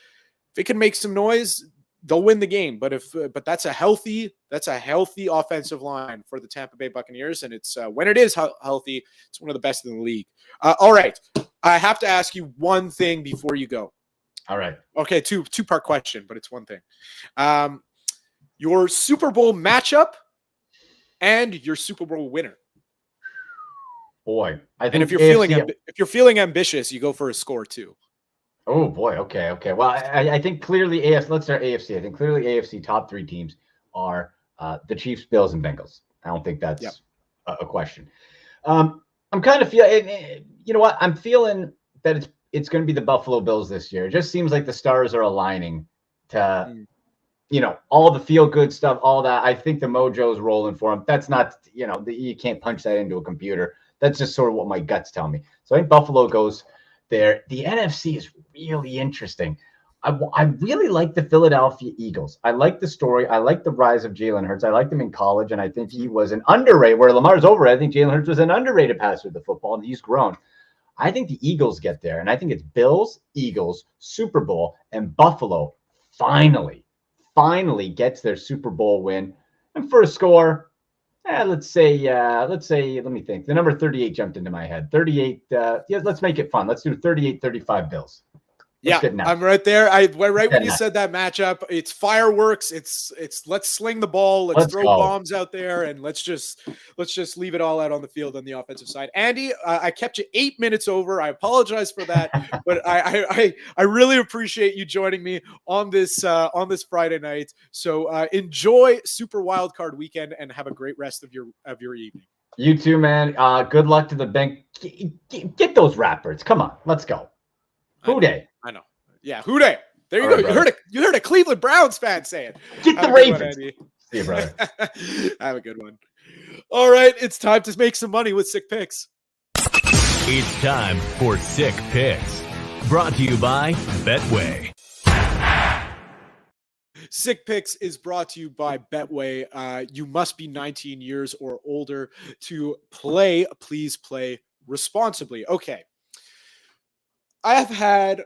if it can make some noise, they'll win the game. But that's a healthy offensive line for the Tampa Bay Buccaneers, and it's when it is healthy, it's one of the best in the league. All right, I have to ask you one thing before you go. All right. Okay, two-part question, but it's one thing. Your Super Bowl matchup and your Super Bowl winner. Boy, I think. And if you're feeling ambitious, you go for a score too. Oh boy. Okay. Well, I think clearly AFC. Let's start AFC. I think clearly AFC top 3 teams are the Chiefs, Bills, and Bengals. I don't think that's a question. I'm kind of feeling. You know what? I'm feeling that it's going to be the Buffalo Bills this year. It just seems like the stars are aligning to, all the feel good stuff, all that. I think the mojo's rolling for them. That's not, you can't punch that into a computer. That's just sort of what my guts tell me. So I think Buffalo goes there. The NFC is really interesting. I really like the Philadelphia Eagles. I like the story. I like the rise of Jalen Hurts. I liked him in college, and I think he was an underrated, where Lamar's over. I think Jalen Hurts was an underrated passer of the football, and he's grown. I think the Eagles get there, and I think it's Bills, Eagles, Super Bowl, and Buffalo finally gets their Super Bowl win. And for a score, let's say, let me think. The number 38 jumped into my head. 38, let's make it fun. Let's do 38-35 Bills. I'm right there. When you said that matchup, it's fireworks. It's let's sling the ball, let's throw bombs out there, and let's just leave it all out on the field on the offensive side. Andy, I kept you 8 minutes over. I apologize for that, but I really appreciate you joining me on this Friday night. So enjoy Super Wildcard weekend and have a great rest of your evening. You too, man. Good luck to the bank. Get those rappers. Come on, let's go. Who Dey? I know. Yeah, who Dey? There you go. Brother. You heard a Cleveland Browns fan say it. Get the Ravens. See you, brother. Have a good one. All right, it's time to make some money with Sick Picks. It's time for Sick Picks. Brought to you by Betway. Sick Picks is brought to you by Betway. You must be 19 years or older to play. Please play responsibly. Okay. I have had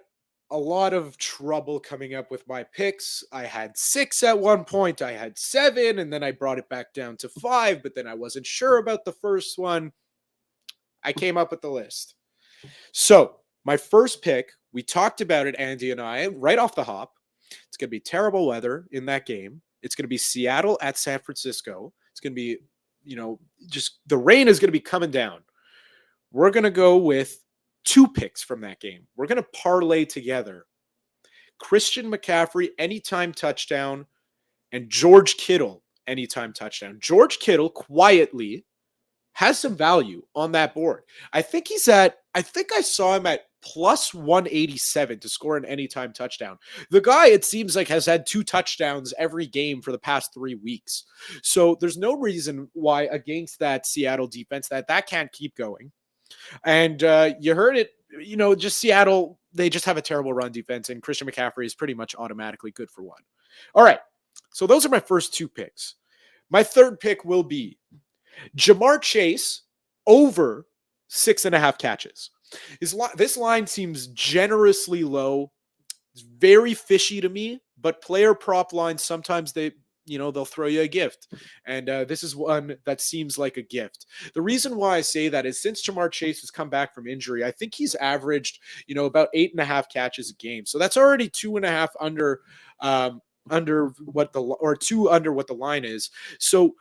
a lot of trouble coming up with my picks. I had 6 at one point. I had 7, and then I brought it back down to 5, but then I wasn't sure about the first one. I came up with the list. So my first pick, we talked about it, Andy and I, right off the hop. It's going to be terrible weather in that game. It's going to be Seattle at San Francisco. It's going to be, just the rain is going to be coming down. We're going to go with 2 picks from that game. We're going to parlay together Christian McCaffrey anytime touchdown and George Kittle anytime touchdown. George Kittle quietly has some value on that board. I think I saw him at plus 187 to score an anytime touchdown. The guy, it seems like, has had 2 touchdowns every game for the past 3 weeks. So there's no reason why against that Seattle defense that can't keep going. And you heard it, just Seattle, they just have a terrible run defense, and Christian McCaffrey is pretty much automatically good for one. All right. So those are my first 2 picks. My third pick will be Jamar Chase over 6.5 catches. This line seems generously low. It's very fishy to me, but player prop lines, sometimes they'll throw you a gift. And this is one that seems like a gift. The reason why I say that is since Jamar Chase has come back from injury, I think he's averaged, about 8.5 catches a game. So that's already 2.5 under what the line is. So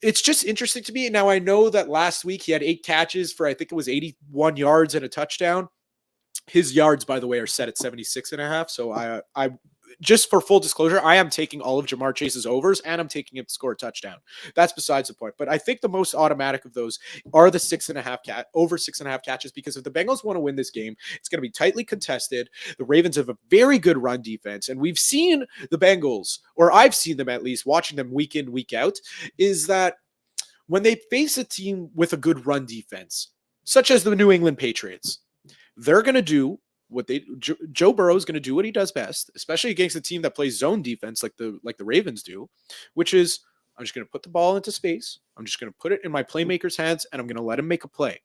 it's just interesting to me. Now, I know that last week he had 8 catches for, I think it was 81 yards and a touchdown. His yards, by the way, are set at 76.5. So I just for full disclosure, I am taking all of Jamar Chase's overs, and I'm taking him to score a touchdown. That's besides the point. But I think the most automatic of those are the 6.5 catches, because if the Bengals want to win this game, it's going to be tightly contested. The Ravens have a very good run defense, and we've seen the Bengals, or I've seen them at least, watching them week in, week out, is that when they face a team with a good run defense, such as the New England Patriots, they're going to do Joe Burrow is going to do what he does best, especially against a team that plays zone defense like the Ravens do, which is I'm just going to put the ball into space. I'm just going to put it in my playmaker's hands, and I'm going to let him make a play.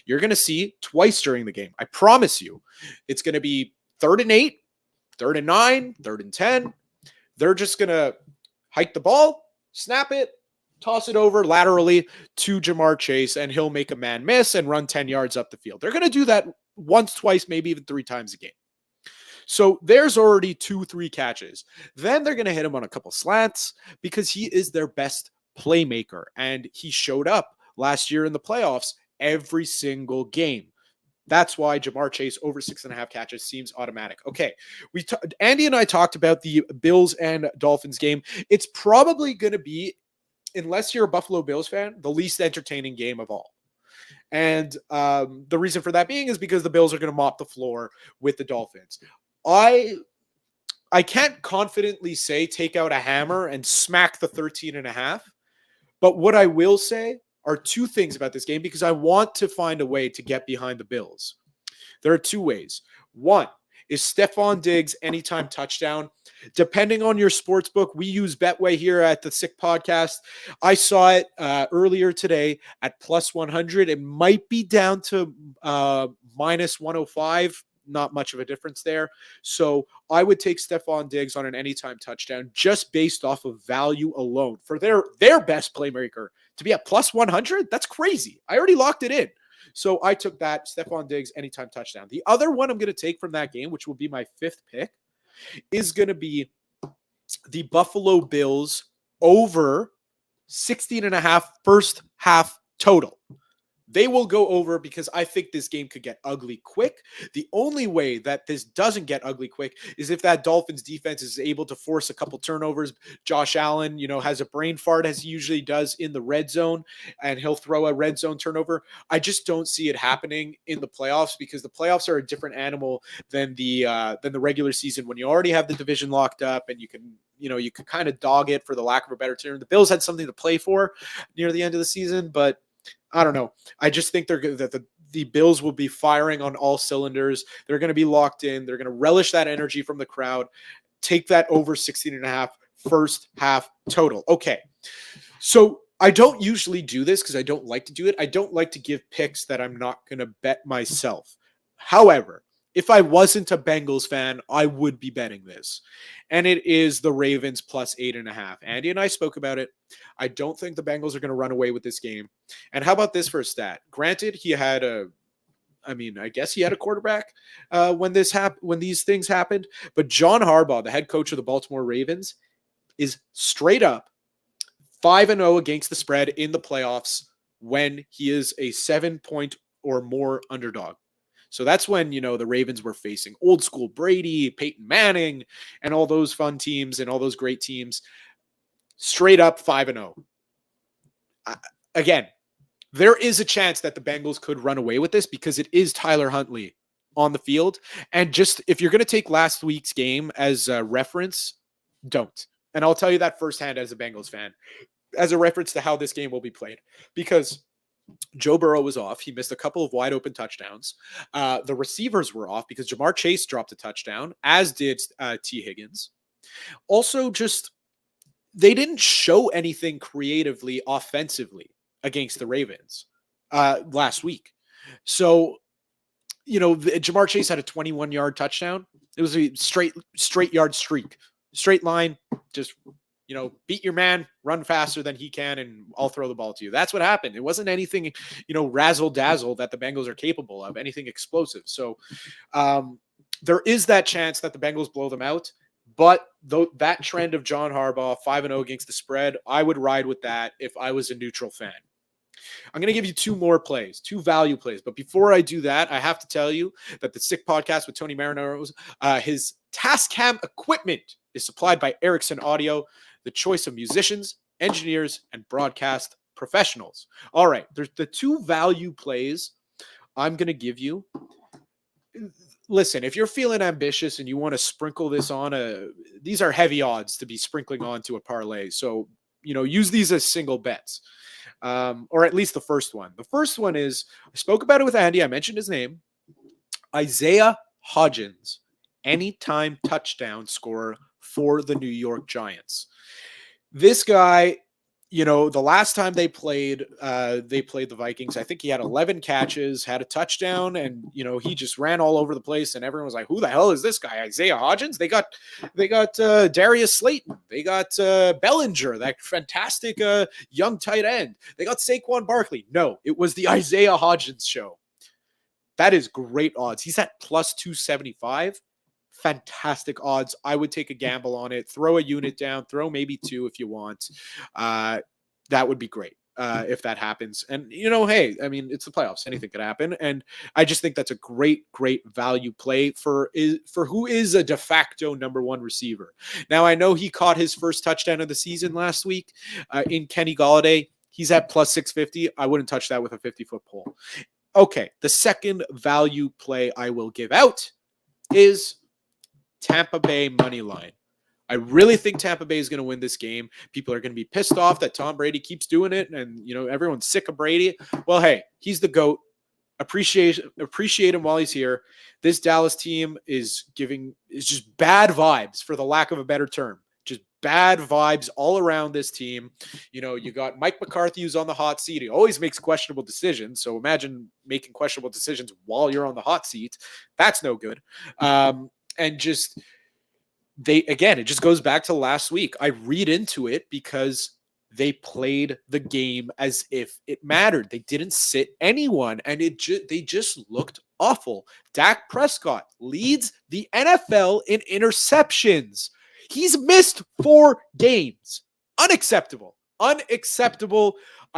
You're going to see twice during the game. I promise you, it's going to be 3rd and 8, 3rd and 9, 3rd and 10. They're just going to hike the ball, snap it, toss it over laterally to Jamar Chase, and he'll make a man miss and run 10 yards up the field. They're going to do that once, twice, maybe even 3 times a game. So there's already 2-3 catches. Then they're going to hit him on a couple slants because he is their best playmaker. And he showed up last year in the playoffs every single game. That's why Jamar Chase over 6.5 catches seems automatic. Okay, Andy and I talked about the Bills and Dolphins game. It's probably going to be, unless you're a Buffalo Bills fan, the least entertaining game of all. And the reason for that being is because the Bills are going to mop the floor with the Dolphins. I can't confidently say take out a hammer and smack the 13.5. But what I will say are 2 things about this game, because I want to find a way to get behind the Bills. There are 2 ways. One is Stephon Diggs anytime touchdown. Depending on your sports book, we use Betway here at the Sick Podcast. I saw it earlier today at plus 100. It might be down to minus 105. Not much of a difference there. So I would take Stephon Diggs on an anytime touchdown just based off of value alone. For their best playmaker to be at plus 100, that's crazy. I already locked it in. So I took that Stephon Diggs anytime touchdown. The other one I'm going to take from that game, which will be my 5th pick, is going to be the Buffalo Bills over 16.5 first half total. They will go over because I think this game could get ugly quick. The only way that this doesn't get ugly quick is if that Dolphins defense is able to force a couple turnovers. Josh Allen, has a brain fart as he usually does in the red zone, and he'll throw a red zone turnover. I just don't see it happening in the playoffs, because the playoffs are a different animal than the regular season, when you already have the division locked up and you can kind of dog it, for the lack of a better term. The Bills had something to play for near the end of the season, but I don't know. I just think that the Bills will be firing on all cylinders. They're going to be locked in. They're going to relish that energy from the crowd. Take that over 16.5 first half total. Okay. So I don't usually do this because I don't like to do it. I don't like to give picks that I'm not going to bet myself. However, if I wasn't a Bengals fan, I would be betting this. And it is the Ravens plus 8.5. Andy and I spoke about it. I don't think the Bengals are going to run away with this game. And how about this for a stat? Granted, he had I guess he had a quarterback when these things happened. But John Harbaugh, the head coach of the Baltimore Ravens, is straight up 5-0 against the spread in the playoffs when he is a 7-point or more underdog. So that's when, the Ravens were facing old school Brady, Peyton Manning, and all those fun teams and all those great teams. Straight up 5-0. Again, there is a chance that the Bengals could run away with this because it is Tyler Huntley on the field. And just if you're going to take last week's game as a reference, don't. And I'll tell you that firsthand as a Bengals fan, as a reference to how this game will be played, because Joe Burrow was off. He missed a couple of wide open touchdowns. The receivers were off because Jamar Chase dropped a touchdown, as did T. Higgins. Also, just they didn't show anything creatively offensively against the Ravens last week. So, Jamar Chase had a 21-yard touchdown. It was a straight yard streak, straight line, just beat your man, run faster than he can, and I'll throw the ball to you. That's what happened. It wasn't anything, razzle dazzle that the Bengals are capable of, anything explosive. So there is that chance that the Bengals blow them out. But that trend of John Harbaugh, 5-0 against the spread, I would ride with that if I was a neutral fan. I'm going to give you two more plays, two value plays. But before I do that, I have to tell you that the Sick Podcast with Tony Marinaro, his Tascam equipment is supplied by Ericsson Audio, the choice of musicians, engineers, and broadcast professionals. All right, there's the two value plays I'm going to give you. Listen, if you're feeling ambitious and you want to sprinkle this on these are heavy odds to be sprinkling onto a parlay. So, use these as single bets, or at least the first one. The first one is, I spoke about it with Andy. I mentioned his name, Isaiah Hodgins, anytime touchdown scorer for the New York Giants. This guy, the last time they played the Vikings, I think he had 11 catches, had a touchdown, and he just ran all over the place, and everyone was like, who the hell is this guy, Isaiah Hodgins? They got Darius Slayton, they got Bellinger, that fantastic young tight end, they got Saquon Barkley. No, it was the Isaiah Hodgins show. That is great odds. He's at plus 275. Fantastic odds. I would take a gamble on it. Throw a unit down. Throw maybe two if you want. That would be great if that happens. And, hey, I mean, it's the playoffs. Anything could happen. And I just think that's a great value play for who is a de facto number one receiver. Now, I know he caught his first touchdown of the season last week in Kenny Golladay. He's at plus 650. I wouldn't touch that with a 50-foot pole. Okay, the second value play I will give out is Tampa Bay money line. I really think Tampa Bay is going to win this game. People are going to be pissed off that Tom Brady keeps doing it, and everyone's sick of Brady. Well, hey, he's the GOAT. Appreciate him while he's here. This Dallas team is just bad vibes, for the lack of a better term. Just bad vibes all around this team. You got Mike McCarthy, who's on the hot seat. He always makes questionable decisions. So imagine making questionable decisions while you're on the hot seat. That's no good. And just it just goes back to last week. I read into it because they played the game as if it mattered. They didn't sit anyone, and they just looked awful. Dak Prescott leads the NFL in interceptions. He's missed 4 games. Unacceptable. I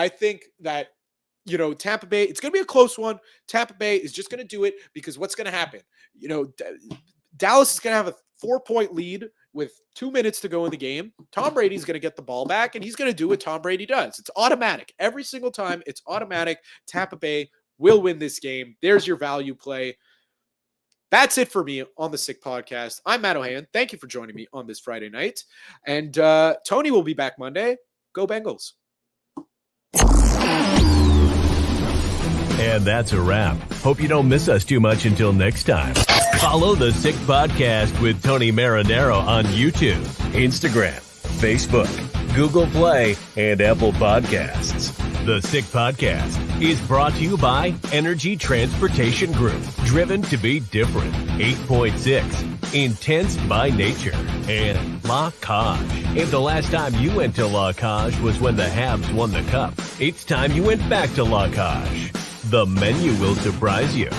think that, Tampa Bay, it's going to be a close one. Tampa Bay is just going to do it because what's going to happen? Dallas is going to have a 4-point lead with 2 minutes to go in the game. Tom Brady's going to get the ball back, and he's going to do what Tom Brady does. It's automatic. Every single time, it's automatic. Tampa Bay will win this game. There's your value play. That's it for me on the Sick Podcast. I'm Matt Ohayon. Thank you for joining me on this Friday night. And Tony will be back Monday. Go Bengals. And that's a wrap. Hope you don't miss us too much until next time. Follow the Sick Podcast with Tony Marinaro on YouTube, Instagram, Facebook, Google Play, and Apple Podcasts. The Sick Podcast is brought to you by Energy Transportation Group, driven to be different, 8.6, intense by nature, and La Cage. If the last time you went to La Cage was when the Habs won the cup, it's time you went back to La Cage. The menu will surprise you.